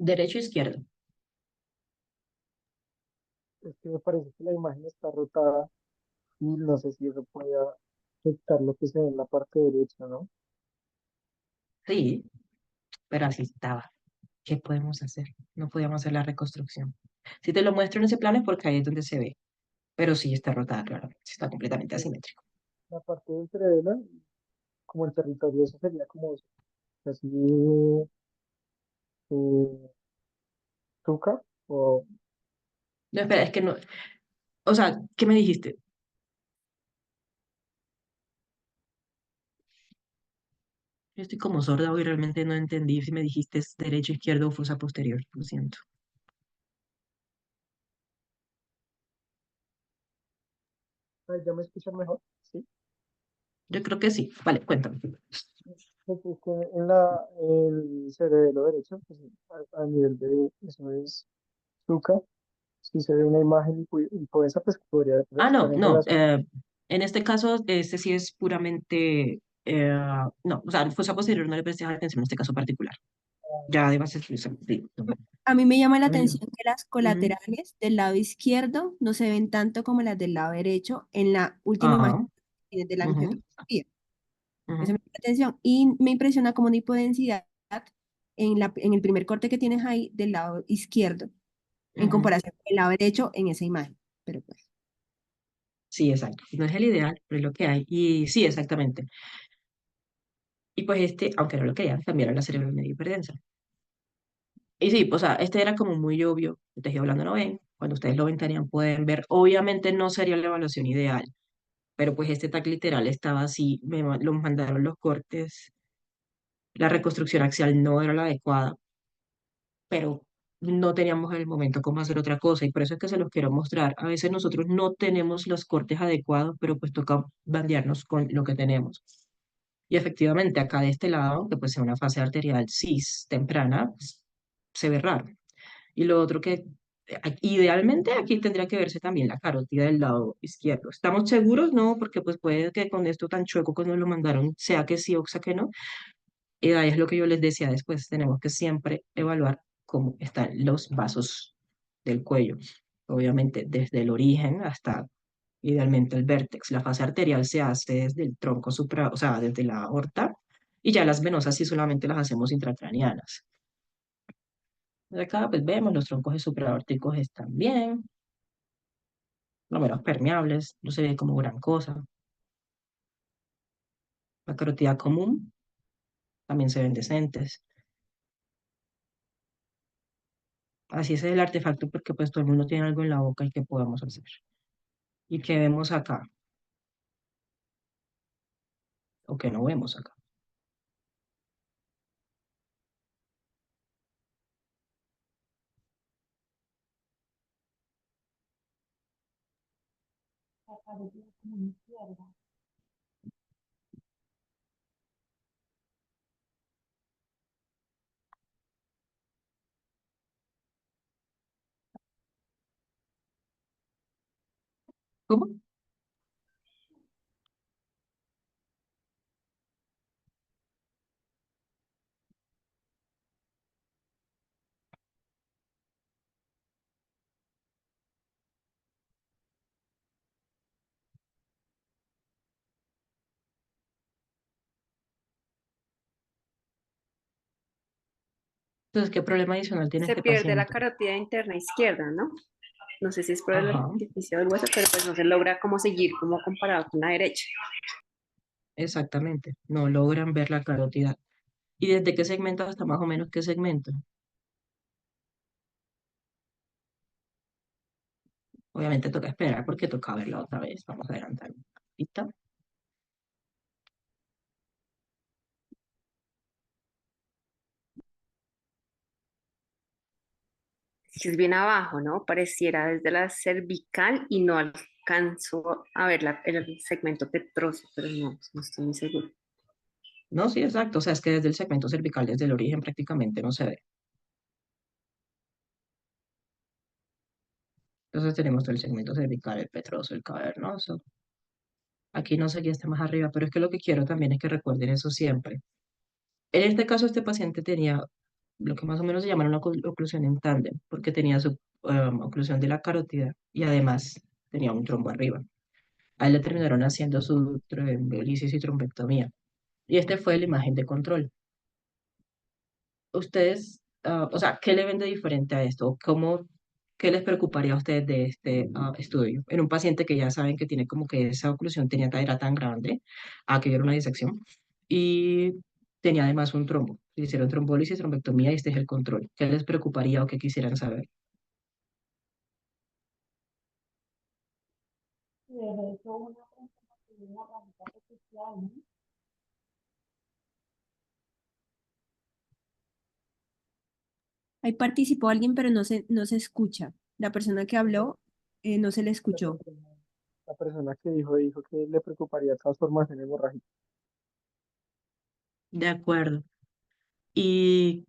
Derecho e izquierdo. Es que me parece que la imagen está rotada y no sé si eso pueda afectar lo que se ve en la parte derecha, ¿no? Sí, pero así estaba. ¿Qué podemos hacer? No podíamos hacer la reconstrucción. Si te lo muestro en ese plano es porque ahí es donde se ve, pero sí está rotada, claro, sí está completamente Eh, asimétrico. La parte del cerebelo, como el territorio, eso sería como así, eh, Tuca, o No, espera, es que no, o sea, ¿qué me dijiste? Yo estoy como sorda hoy, realmente no entendí si me dijiste es derecho, izquierdo o fosa posterior, lo siento. ay, ¿ya me escuchan mejor? Sí. Yo creo que sí. Vale, cuéntame. Pues es que en el cerebelo derecho, pues, a nivel de eso es Tuca, si se ve una imagen y por esa pues podría Ah, estar no, en no, relación. en este caso, este sí es puramente, no, o sea, fosa posterior no le presté atención en este caso particular. Ya además es sí, no. A mí me llama la A mí, atención que las Ujú. colaterales del lado izquierdo no se ven tanto como las del lado derecho en la última imagen Ajá, que tienes de la ujú, angiografía. Eso ujú, me llama la atención y me impresiona como una hipodensidad en el primer corte que tienes ahí del lado izquierdo en ujú. comparación con el lado derecho en esa imagen. Pero pues, Sí, exacto. No es el ideal, pero es lo que hay. Y sí, exactamente. Y pues este, aunque no lo querían, cambiaron la cerebral media hiperdensa. Y sí, o sea, este era como muy obvio. Te estoy hablando, no ven. Cuando ustedes lo ventanean pueden ver. Obviamente no sería la evaluación ideal, pero pues este tag literal estaba así. Los mandaron los cortes. La reconstrucción axial no era la adecuada, pero no teníamos en el momento cómo hacer otra cosa. Y por eso es que se los quiero mostrar. A veces nosotros no tenemos los cortes adecuados, pero pues toca bandearnos con lo que tenemos. Y efectivamente, acá de este lado, que pues sea una fase arterial cis temprana, pues, se ve raro. Y lo otro que idealmente aquí tendría que verse también la carótida del lado izquierdo. ¿Estamos seguros? No, porque pues puede que con esto tan chueco que nos lo mandaron, sea que sí o sea que no. Y ahí es lo que yo les decía después, tenemos que siempre evaluar cómo están los vasos del cuello. Obviamente desde el origen hasta idealmente el vértex. La fase arterial se hace desde el tronco supra, o sea, desde la aorta, y ya las venosas sí solamente las hacemos intracraneanas. De acá pues vemos los troncos supraórticos están bien, lo menos permeables, no se ve como gran cosa. La carótida común también se ven decentes. Así es el artefacto porque pues todo el mundo tiene algo en la boca y que podemos hacer. ¿Y qué vemos acá? ¿O que no vemos acá? ¿Cómo? Entonces, ¿qué problema adicional tiene Se este pierde la paciente? carótida interna izquierda, ¿no? No sé si es por el Ajá, artificio del hueso, pero pues no se logra como seguir como comparado con la derecha. exactamente. No logran ver la carótida. ¿Y desde qué segmento hasta más o menos qué segmento? Obviamente toca esperar porque toca verla otra vez. Vamos a adelantar un poquito. Si es bien abajo, ¿no? Pareciera desde la cervical y no alcanzo a ver el segmento petroso, pero no estoy muy seguro. No, sí, exacto. O sea, es que desde el segmento cervical, desde el origen prácticamente no se ve. Entonces tenemos todo el segmento cervical, el petroso, el cavernoso. Aquí no sé quién está más arriba, pero es que lo que quiero también es que recuerden eso siempre. En este caso, este paciente tenía lo que más o menos se llama una oclusión en tándem, porque tenía su oclusión de la carótida y además tenía un trombo arriba. A él le terminaron haciendo su trombolisis y trombectomía. Y este fue la imagen de control. Ustedes, o sea, ¿qué le ven de diferente a esto? ¿Cómo, qué les preocuparía a ustedes de este estudio? En un paciente que ya saben que tiene como que esa oclusión era tan grande, a que era una disección, y tenía además un trombo. Le hicieron trombólisis, trombectomía y este es el control. ¿Qué les preocuparía o qué quisieran saber? Ahí participó alguien, pero no se escucha. La persona que habló no se le escuchó. La persona que dijo que le preocuparía transformación hemorrágica. De acuerdo. Y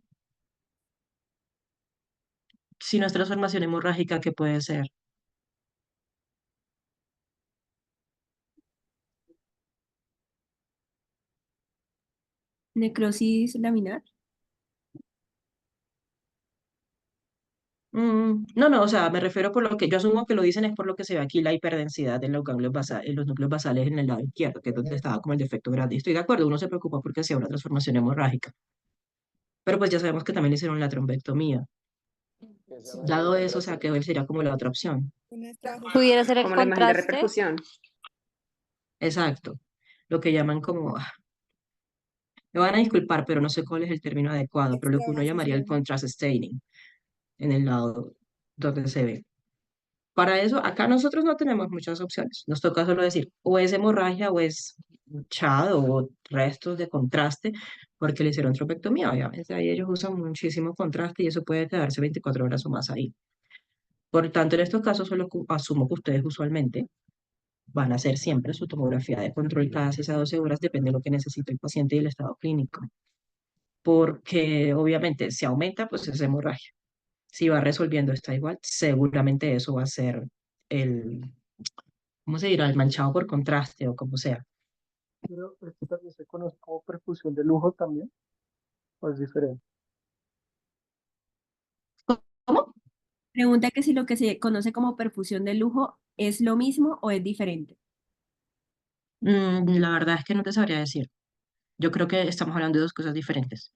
si no es transformación hemorrágica, ¿qué puede ser? Necrosis laminar. No, no, o sea, me refiero por lo que yo asumo que lo dicen es por lo que se ve aquí la hiperdensidad en los ganglios basales, en los núcleos basales en el lado izquierdo, que es donde estaba como el defecto grande. Y estoy de acuerdo, uno se preocupa porque hacía una transformación hemorrágica. Pero pues ya sabemos que también le hicieron la trombectomía. Dado eso, o sea, que él sería como la otra opción. Pudiera ser el como la imagen de contraste. Repercusión. Exacto. Lo que llaman como, me van a disculpar, pero no sé cuál es el término adecuado, pero lo que uno llamaría el contrast staining en el lado donde se ve. Para eso, acá nosotros no tenemos muchas opciones. Nos toca solo decir, o es hemorragia o es chado o restos de contraste, porque le hicieron trombectomía, obviamente. Ahí ellos usan muchísimo contraste y eso puede quedarse 24 horas o más ahí. Por tanto, en estos casos, solo asumo que ustedes usualmente van a hacer siempre su tomografía de control cada 6 a 12 horas, depende de lo que necesite el paciente y el estado clínico. porque obviamente si aumenta, pues es hemorragia. Si va resolviendo está igual, seguramente eso va a ser el, ¿cómo se dirá? El manchado por contraste o como sea. Pero esto también se conoce como perfusión de lujo también, o es diferente. ¿Cómo? Pregunta que si lo que se conoce como perfusión de lujo es lo mismo o es diferente. La verdad es que no te sabría decir. Yo creo que estamos hablando de dos cosas diferentes,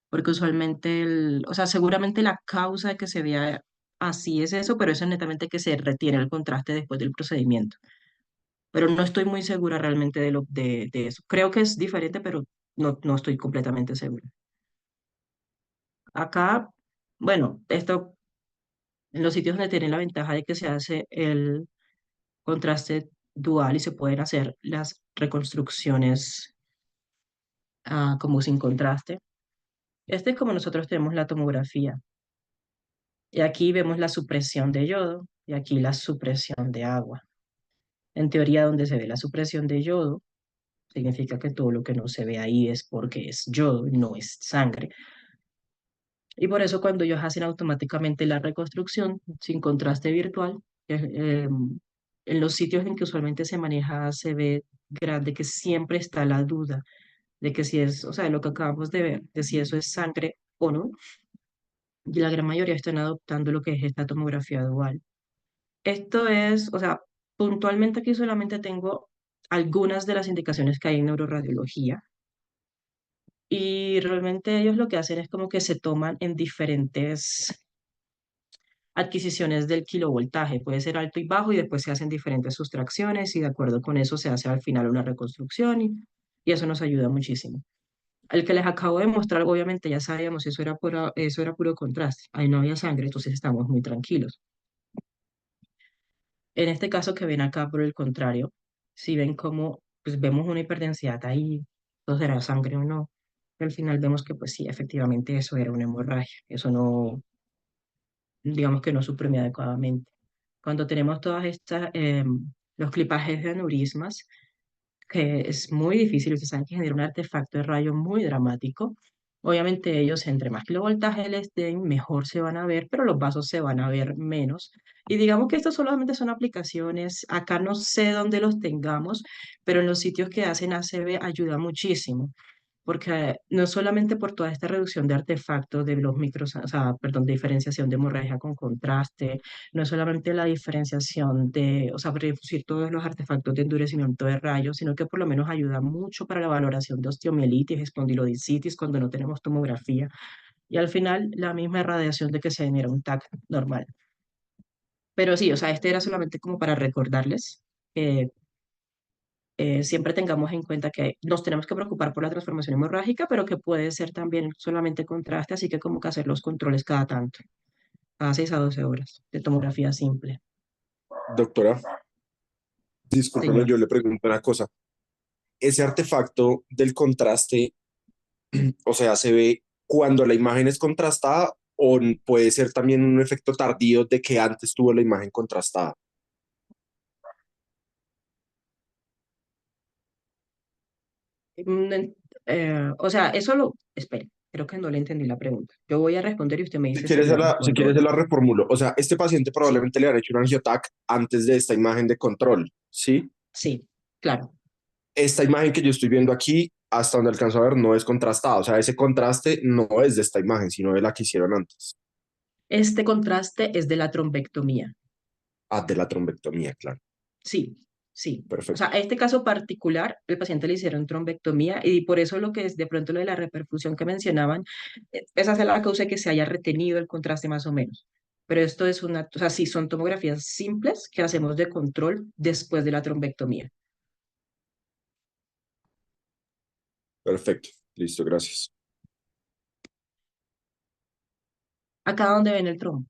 porque usualmente, o sea, seguramente la causa de que se vea así es eso, pero eso es netamente que se retiene el contraste después del procedimiento. Pero no estoy muy segura realmente de eso. Creo que es diferente, pero no estoy completamente segura. Acá, bueno, esto en los sitios donde tienen la ventaja de que se hace el contraste dual y se pueden hacer las reconstrucciones como sin contraste. Este es como nosotros tenemos la tomografía. Y aquí vemos la supresión de yodo y aquí la supresión de agua. En teoría, donde se ve la supresión de yodo, significa que todo lo que no se ve ahí es porque es yodo, no es sangre. Y por eso cuando ellos hacen automáticamente la reconstrucción sin contraste virtual, en los sitios en que usualmente se maneja se ve grande que siempre está la duda de que si es, o sea, lo que acabamos de ver, de si eso es sangre o no. Y la gran mayoría están adoptando lo que es esta tomografía dual. Esto es, o sea, puntualmente aquí solamente tengo algunas de las indicaciones que hay en neuroradiología y realmente ellos lo que hacen es como que se toman en diferentes adquisiciones del kilovoltaje, puede ser alto y bajo y después se hacen diferentes sustracciones y de acuerdo con eso se hace al final una reconstrucción y eso nos ayuda muchísimo. El que les acabo de mostrar, obviamente ya sabíamos, eso era puro contraste, ahí no había sangre, entonces estamos muy tranquilos. En este caso que ven acá, por el contrario, si ven cómo, pues vemos una hiperdensidad ahí, ¿eso será sangre o no? Al final vemos que pues sí, efectivamente eso era una hemorragia, eso no, digamos que no suprimió adecuadamente. Cuando tenemos todas estas, los clipajes de aneurismas, que es muy difícil, ustedes saben que genera un artefacto de rayo muy dramático. Obviamente ellos, entre más kilovoltaje les den, mejor se van a ver, pero los vasos se van a ver menos. Y digamos que estas solamente son aplicaciones, acá no sé dónde los tengamos, pero en los sitios que hacen ACV ayuda muchísimo porque no solamente por toda esta reducción de artefactos de los micros, o sea, perdón, de diferenciación de hemorragia con contraste, no es solamente la diferenciación de, o sea, reducir todos los artefactos de endurecimiento de rayos, sino que por lo menos ayuda mucho para la valoración de osteomielitis, espondilodicitis cuando no tenemos tomografía. Y al final, la misma radiación de que se genera un TAC normal. Pero sí, o sea, este era solamente como para recordarles que siempre tengamos en cuenta que nos tenemos que preocupar por la transformación hemorrágica, pero que puede ser también solamente contraste, así que como que hacer los controles cada tanto, cada 6 a 12 horas de tomografía simple. Doctora, discúlpeme, Señor. yo le pregunto una cosa. Ese artefacto del contraste, o sea, ¿se ve cuando la imagen es contrastada o puede ser también un efecto tardío de que antes tuvo la imagen contrastada? Mm, o sea, eso lo... Espere, creo que no le entendí la pregunta. Yo voy a responder y usted me dice si le Si respondo o quieres, se no. la reformulo. O sea, este paciente Sí, probablemente le han hecho un angiotac antes de esta imagen de control, ¿sí? sí, claro. Esta imagen que yo estoy viendo aquí, hasta donde alcanzo a ver, no es contrastada. O sea, ese contraste no es de esta imagen, sino de la que hicieron antes. Este contraste es de la trombectomía. Ah, de la trombectomía, claro. Sí, sí. O sea, Perfecto. a este caso particular, el paciente le hicieron trombectomía y por eso lo que es de pronto lo de la reperfusión que mencionaban, esa es la causa de que se haya retenido el contraste más o menos. Pero esto es una, o sea, sí, son tomografías simples que hacemos de control después de la trombectomía. Perfecto. Listo, gracias. Acá donde ven el trombo.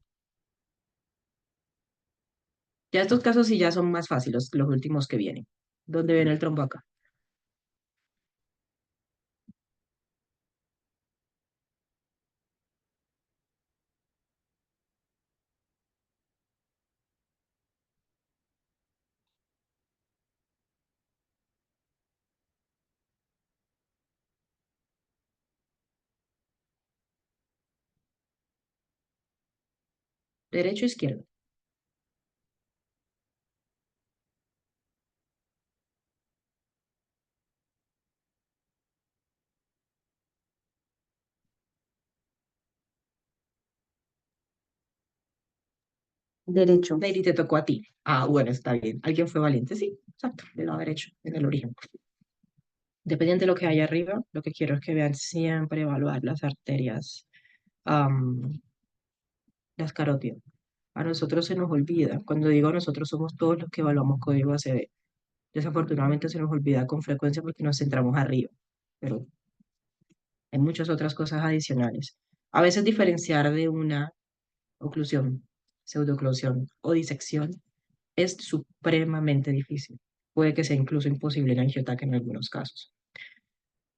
Ya estos casos sí ya son más fáciles, los últimos que vienen. ¿Dónde ven el trombo acá? Derecho, izquierdo. Derecho. Lady, te tocó a ti. Ah, bueno, está bien. Alguien fue valiente, sí, exacto, del lado derecho, en el origen. Dependiente de lo que hay arriba, lo que quiero es que vean siempre evaluar las arterias, am, las carótidas. A nosotros se nos olvida, cuando digo nosotros somos todos los que evaluamos código ACV. Desafortunadamente se nos olvida con frecuencia porque nos centramos arriba, pero hay muchas otras cosas adicionales. A veces diferenciar de una oclusión, pseudoclusión o disección es supremamente difícil. Puede que sea incluso imposible en angiotaque en algunos casos.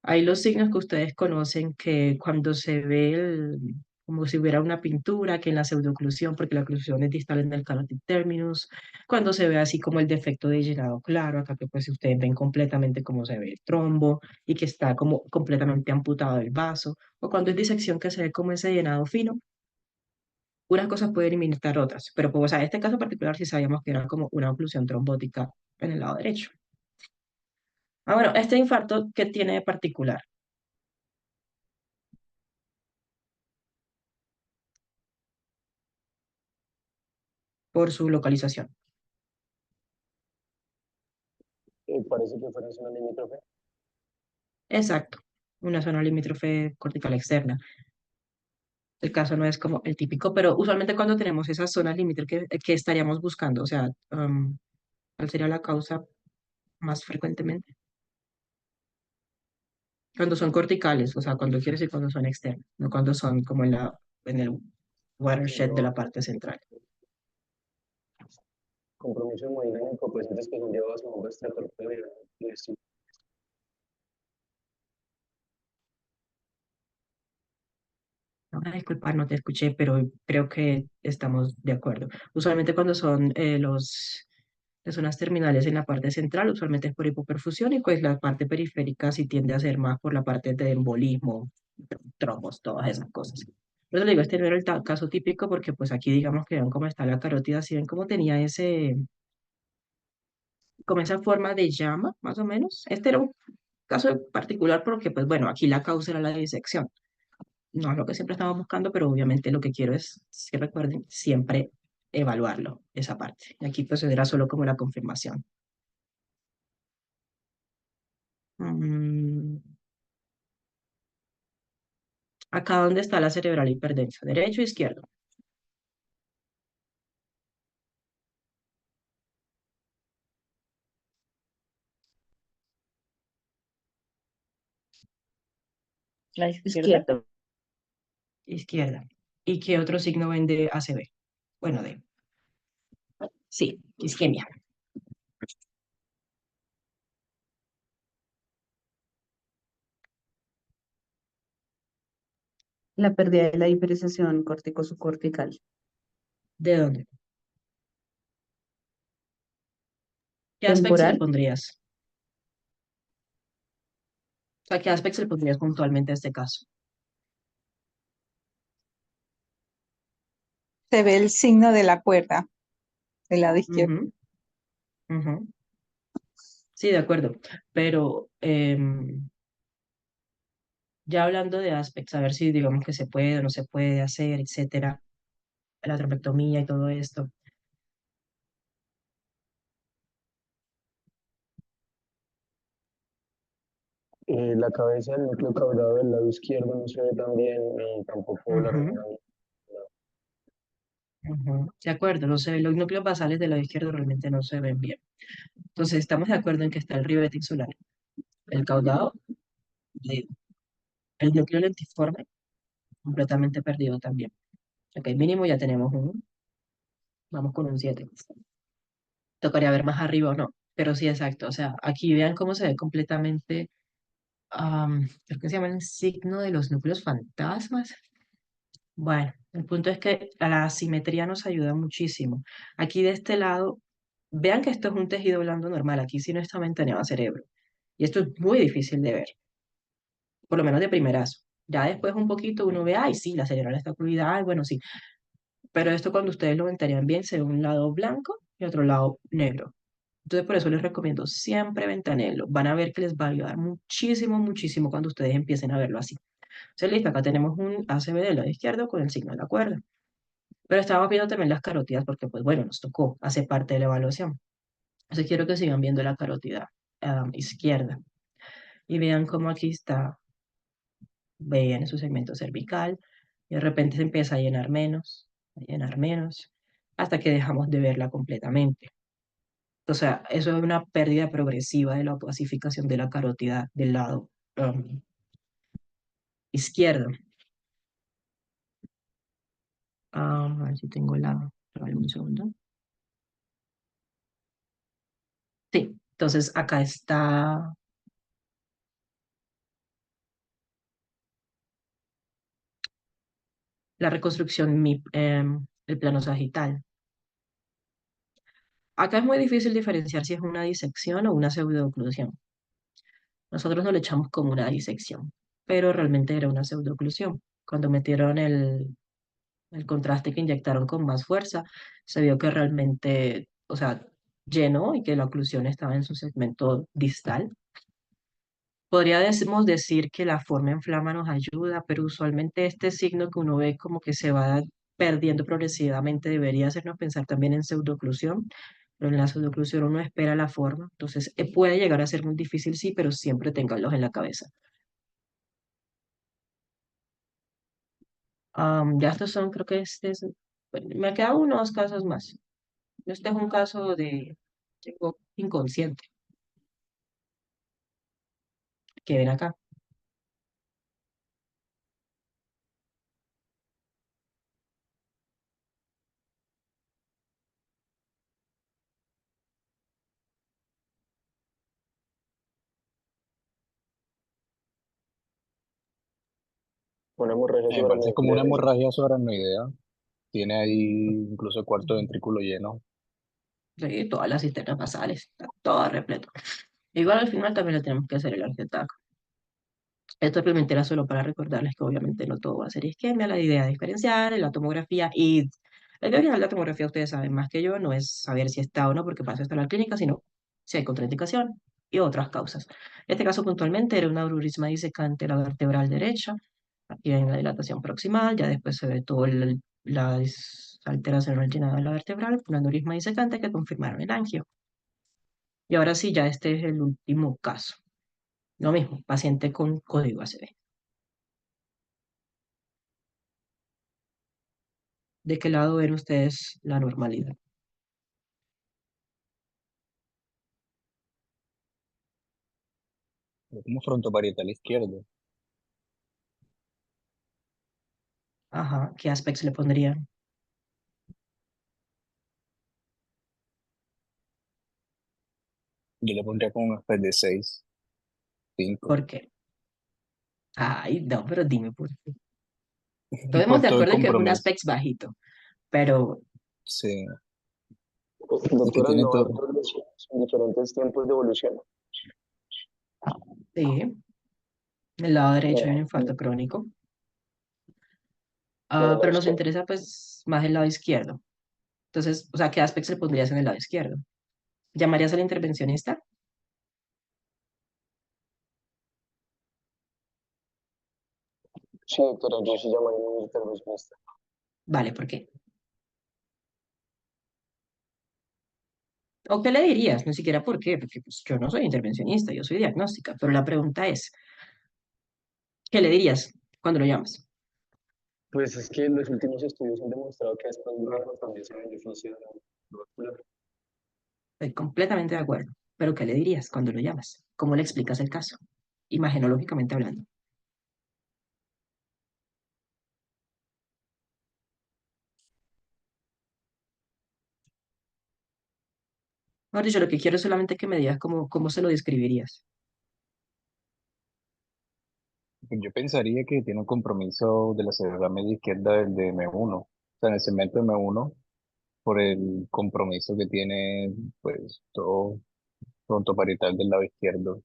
Hay los signos que ustedes conocen que cuando se ve como si hubiera una pintura, que en la pseudoclusión, porque la oclusión es distal en el carotid terminus, cuando se ve así como el defecto de llenado claro, acá que pues ustedes ven completamente cómo se ve el trombo y que está como completamente amputado el vaso, o cuando es disección que se ve como ese llenado fino, unas cosas pueden imitar otras, pero pues, o sea, en este caso particular sí sabíamos que era como una oclusión trombótica en el lado derecho. Ah, bueno, este infarto, ¿qué tiene de particular? Por su localización. Parece que fuera una limítrofe. Exacto, una zona limítrofe cortical externa. El caso no es como el típico, pero usualmente cuando tenemos esas zonas limítrofes, ¿qué estaríamos buscando? O sea, ¿cuál sería la causa más frecuentemente? Cuando son corticales, o sea, cuando quiere decir cuando son externas, no cuando son como en el watershed de la parte central. Compromiso hemodinámico, pacientes que son llevados a un extracorpóreo. No, disculpa, no te escuché, pero creo que estamos de acuerdo. Usualmente cuando son las zonas terminales en la parte central, usualmente es por hipoperfusión y pues la parte periférica sí tiende a ser más por la parte de embolismo, trombos, todas esas cosas. Pero le digo, este no era el caso típico porque pues aquí digamos que ven cómo está la carótida, si ven cómo tenía como esa forma de llama, más o menos. Este era un caso particular porque pues bueno, aquí la causa era la disección. No es lo que siempre estamos buscando, pero obviamente lo que quiero es que recuerden siempre evaluarlo, esa parte. Y aquí pues era solo como la confirmación. Mm, Acá donde está la cerebral hiperdensa, derecho o izquierdo. La izquierda. Izquierda. ¿Y qué otro signo ven de ACV? Bueno, sí, isquemia. La pérdida de la diferenciación córtico-subcortical. ¿De dónde? ¿Qué aspecto le Temporal. pondrías? O sea, ¿qué aspecto le pondrías puntualmente a este caso? Se ve el signo de la cuerda del lado izquierdo. Ujú, ujú. Sí, de acuerdo. Pero ya hablando de aspectos, a ver si digamos que se puede o no se puede hacer, etcétera, la trombectomía y todo esto. La cabeza del núcleo caudado del lado izquierdo no se ve tan bien, ni tampoco la Ujú, región. ujú. De acuerdo, no se ven los núcleos basales del lado izquierdo realmente no se ven bien. Entonces, estamos de acuerdo en que está el ribete insular, el caudado, eh, el núcleo lentiforme, completamente perdido también. Ok, mínimo ya tenemos vamos con un 7. Tocaría ver más arriba o no, pero sí, exacto. O sea, aquí vean cómo se ve completamente, creo que se llama el signo de los núcleos fantasmas. Bueno, el punto es que la asimetría nos ayuda muchísimo. Aquí de este lado, vean que esto es un tejido blando normal, aquí sí no está ventaneado a cerebro. Y esto es muy difícil de ver, por lo menos de primerazo. Ya después un poquito uno ve, ay, sí, la cerebral está ocluida, ay, bueno, sí. Pero esto cuando ustedes lo ventarían bien, se ve un lado blanco y otro lado negro. Entonces, por eso les recomiendo siempre ventanelo. Van a ver que les va a ayudar muchísimo, muchísimo cuando ustedes empiecen a verlo así. Entonces, listo, acá tenemos un ACB del lado izquierdo con el signo de la cuerda. Pero estábamos viendo también las carótidas porque, pues bueno, nos tocó, hace parte de la evaluación. Entonces, quiero que sigan viendo la carótida izquierda y vean cómo aquí está, vean su segmento cervical y de repente se empieza a llenar menos, hasta que dejamos de verla completamente. O sea, eso es una pérdida progresiva de la opacificación de la carótida del lado izquierdo. A ver si tengo la... Dame un segundo. Sí, entonces acá está la reconstrucción, el plano sagital. Acá es muy difícil diferenciar si es una disección o una pseudoclusión. Nosotros no le echamos como una disección, pero realmente era una pseudoclusión. Cuando metieron el contraste que inyectaron con más fuerza, se vio que realmente, o sea, llenó y que la oclusión estaba en su segmento distal. Podríamos decir que la forma en flama nos ayuda, pero usualmente este signo que uno ve como que se va perdiendo progresivamente debería hacernos pensar también en pseudoclusión, pero en la pseudoclusión uno espera la forma, entonces puede llegar a ser muy difícil, sí, pero siempre ténganlos en la cabeza. Ya estos son, creo que bueno, me quedan unos casos más. Este es un caso de chico inconsciente que ven acá. Una hemorragia Me parece como una subaracnoidea. hemorragia subaracnoidea. Tiene ahí incluso el cuarto ventrículo lleno. Sí, todas las cisternas basales, está todo repleto. Igual al final también le tenemos que hacer el arquetaco. Esto simplemente era solo para recordarles que obviamente no todo va a ser isquemia, la idea es diferenciar la tomografía y la idea original de la tomografía, ustedes saben más que yo, no es saber si está o no porque pasa esto en la clínica, sino si hay contraindicación y otras causas. En este caso puntualmente era una aneurisma disecante de la vertebral derecha, aquí en la dilatación proximal, ya después se ve toda la alteración en el llenado de la vertebral, una aneurisma disecante que confirmaron el angio. Y ahora sí, ya este es el último caso. Lo mismo, paciente con código ACV. ¿De qué lado ven ustedes la normalidad? Es como frontoparietal izquierdo. Ajá, ¿qué aspectos le pondrían? Yo le pondría como un aspecto de 6, 5. ¿Por qué? Ay, no, pero dime por qué. Todos Por de todo el acuerdo en que es un compromiso. aspecto bajito, pero Sí, es que Doctora, tiene no hay todo. progresiones en diferentes tiempos de evolución. sí, el lado derecho hay un No, infarto crónico. no, Pero es nos que interesa pues más el lado izquierdo. Entonces, o sea, ¿qué aspectos le pondrías en el lado izquierdo? ¿Llamarías al intervencionista? sí, doctora, yo sí llamaría a un intervencionista. Vale, ¿por qué? ¿O qué le dirías? Ni siquiera por qué, porque pues, yo no soy intervencionista, yo soy diagnóstica, pero la pregunta es, ¿qué le dirías cuando lo llamas? Pues es que los últimos estudios han demostrado que estas rojos también se benefician de la vascular. Estoy completamente de acuerdo, pero ¿qué le dirías cuando lo llamas? ¿Cómo le explicas el caso? Imagenológicamente hablando. Mejor dicho, lo que quiero es solamente que me digas cómo se lo describirías. Yo pensaría que tiene un compromiso de la cerebral media izquierda del de M1. O sea, en el segmento M1, por el compromiso que tiene, pues, todo frontoparietal del lado izquierdo.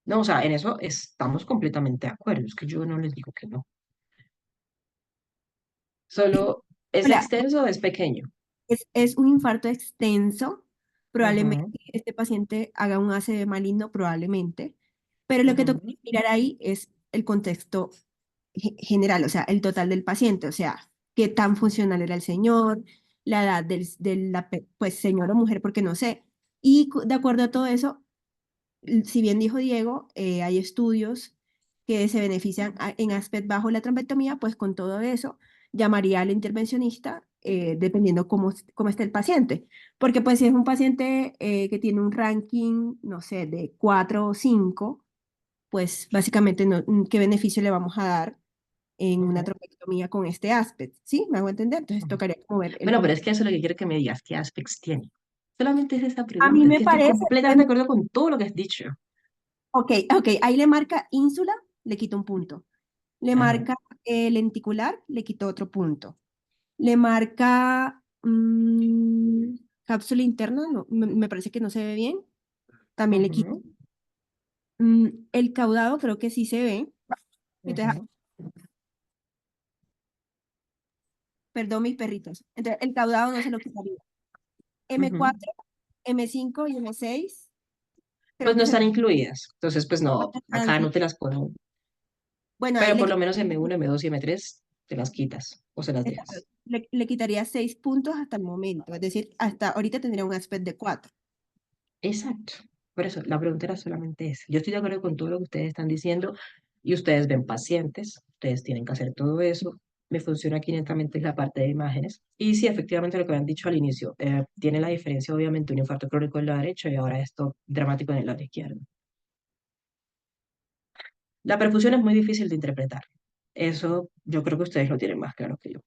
No, o sea, en eso estamos completamente de acuerdo, es que yo no les digo que no. Solo, ¿es Hola, extenso o es pequeño? es un infarto extenso, probablemente Ujú, este paciente haga un ACV maligno, probablemente, pero lo que toca ujú, mirar ahí es el contexto general, o sea, el total del paciente, o sea, qué tan funcional era el señor, la edad pues señor o mujer, porque no sé. Y de acuerdo a todo eso, si bien dijo Diego, hay estudios que se benefician en aspecto bajo la trombectomía, pues con todo eso llamaría al intervencionista dependiendo cómo esté el paciente. Porque pues si es un paciente que tiene un ranking, no sé, de 4 o 5, pues básicamente no, ¿qué beneficio le vamos a dar en una ujú, trombectomía con este aspecto? ¿Sí? ¿Me hago entender? Entonces ujú. tocaría como ver el Bueno, pero contexto. es que eso es lo que quiero que me digas, ¿qué aspectos tiene? Solamente es esta A mí pregunta, es me que estoy parece, completamente de acuerdo con todo lo que has dicho. ok, ok, ahí le marca ínsula, le quito un punto. Le Ajá. marca lenticular, le quito otro punto. Le marca cápsula interna, no, me parece que no se ve bien, también le quito. Ujú, El caudado creo que sí se ve. Entonces, ujú, perdón mis perritos. Entonces, el caudado no se lo quitaría. ujú. M4, M5 y M6 Pues creo no que se están incluidas, entonces pues no, acá no te las pongo. bueno, ahí Pero por lo menos M1, M2 y M3 te las quitas o se las exacto, dejas. le quitaría 6 puntos hasta el momento. Es decir, hasta ahorita tendría un aspecto de 4. Exacto. Por eso, la pregunta era solamente esa. Yo estoy de acuerdo con todo lo que ustedes están diciendo y ustedes ven pacientes, ustedes tienen que hacer todo eso. Me funciona aquí netamente es la parte de imágenes. Y sí, efectivamente lo que habían dicho al inicio, tiene la diferencia obviamente un infarto crónico en la derecha y ahora esto dramático en el lado izquierdo. La perfusión es muy difícil de interpretar. Eso yo creo que ustedes lo tienen más claro que yo.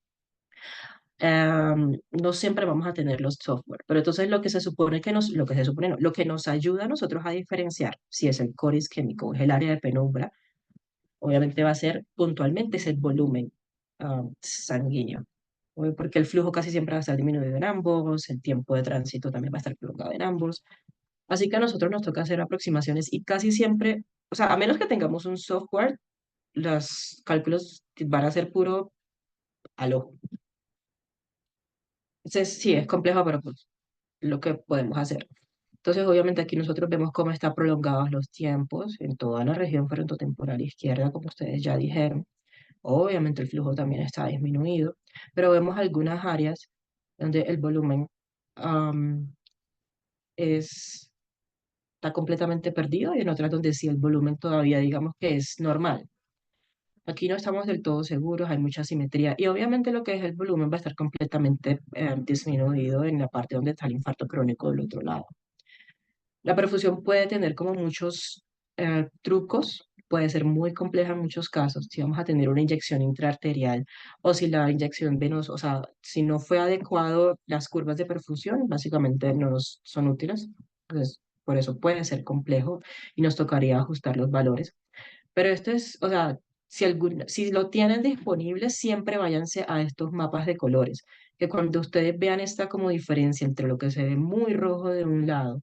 No siempre vamos a tener los software, pero entonces lo que se supone que nos, lo que se supone no, lo que nos ayuda a nosotros a diferenciar si es el core isquémico o es el área de penumbra, obviamente va a ser puntualmente es el volumen sanguíneo, porque el flujo casi siempre va a estar disminuido en ambos, el tiempo de tránsito también va a estar prolongado en ambos, así que a nosotros nos toca hacer aproximaciones y casi siempre, o sea, a menos que tengamos un software, los cálculos van a ser puro al ojo. Entonces, sí, es complejo, pero pues lo que podemos hacer. Entonces, obviamente aquí nosotros vemos cómo están prolongados los tiempos en toda la región frontotemporal izquierda, como ustedes ya dijeron. Obviamente el flujo también está disminuido, pero vemos algunas áreas donde el volumen am, está completamente perdido y en otras donde sí el volumen todavía digamos que es normal. Aquí no estamos del todo seguros, hay mucha simetría y obviamente lo que es el volumen va a estar completamente disminuido en la parte donde está el infarto crónico del otro lado. La perfusión puede tener como muchos trucos, puede ser muy compleja en muchos casos. Si vamos a tener una inyección intraarterial o si la inyección venosa, o sea, si no fue adecuado las curvas de perfusión, básicamente no nos son útiles. Entonces, por eso puede ser complejo y nos tocaría ajustar los valores. Pero esto es, o sea, si lo tienen disponible, siempre váyanse a estos mapas de colores, que cuando ustedes vean esta como diferencia entre lo que se ve muy rojo de un lado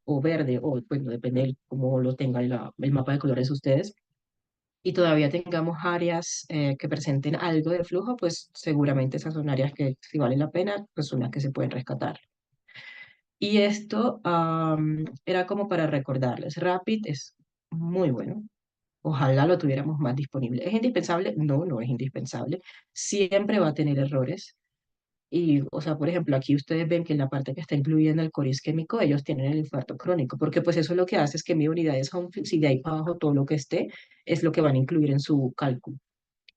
o verde, o bueno, depende de cómo lo tengan el mapa de colores ustedes, y todavía tengamos áreas que presenten algo de flujo, pues seguramente esas son áreas que si vale la pena, pues son las que se pueden rescatar. Y esto era como para recordarles, Rapid es muy bueno. Ojalá lo tuviéramos más disponible. ¿Es indispensable? No, no es indispensable. Siempre va a tener errores. Y, o sea, por ejemplo, aquí ustedes ven que en la parte que está incluida en el core isquémico, ellos tienen el infarto crónico, porque pues eso lo que hace es que mi unidad es home, si de ahí para abajo todo lo que esté, es lo que van a incluir en su cálculo.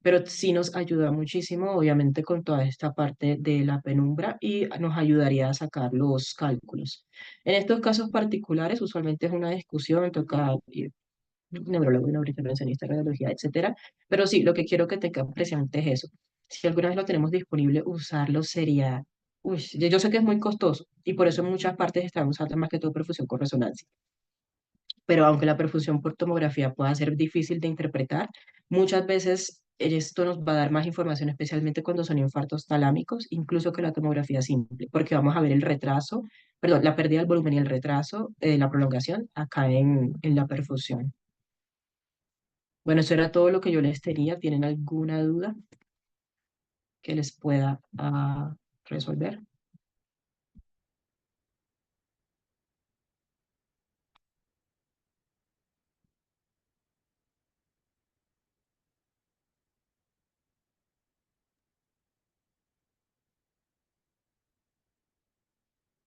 Pero sí nos ayuda muchísimo, obviamente, con toda esta parte de la penumbra y nos ayudaría a sacar los cálculos. En estos casos particulares, usualmente es una discusión, toca neurólogo, neurointervencionista, radiología, etcétera. Pero sí, lo que quiero que tengan presente es eso. Si alguna vez lo tenemos disponible, usarlo sería, uy, yo sé que es muy costoso y por eso en muchas partes están usando más que todo perfusión con resonancia. Pero aunque la perfusión por tomografía pueda ser difícil de interpretar, muchas veces esto nos va a dar más información, especialmente cuando son infartos talámicos, incluso que la tomografía simple, porque vamos a ver el retraso, perdón, la pérdida del volumen y el retraso, la prolongación acá en la perfusión. Bueno, eso era todo lo que yo les tenía. ¿Tienen alguna duda? que les pueda resolver.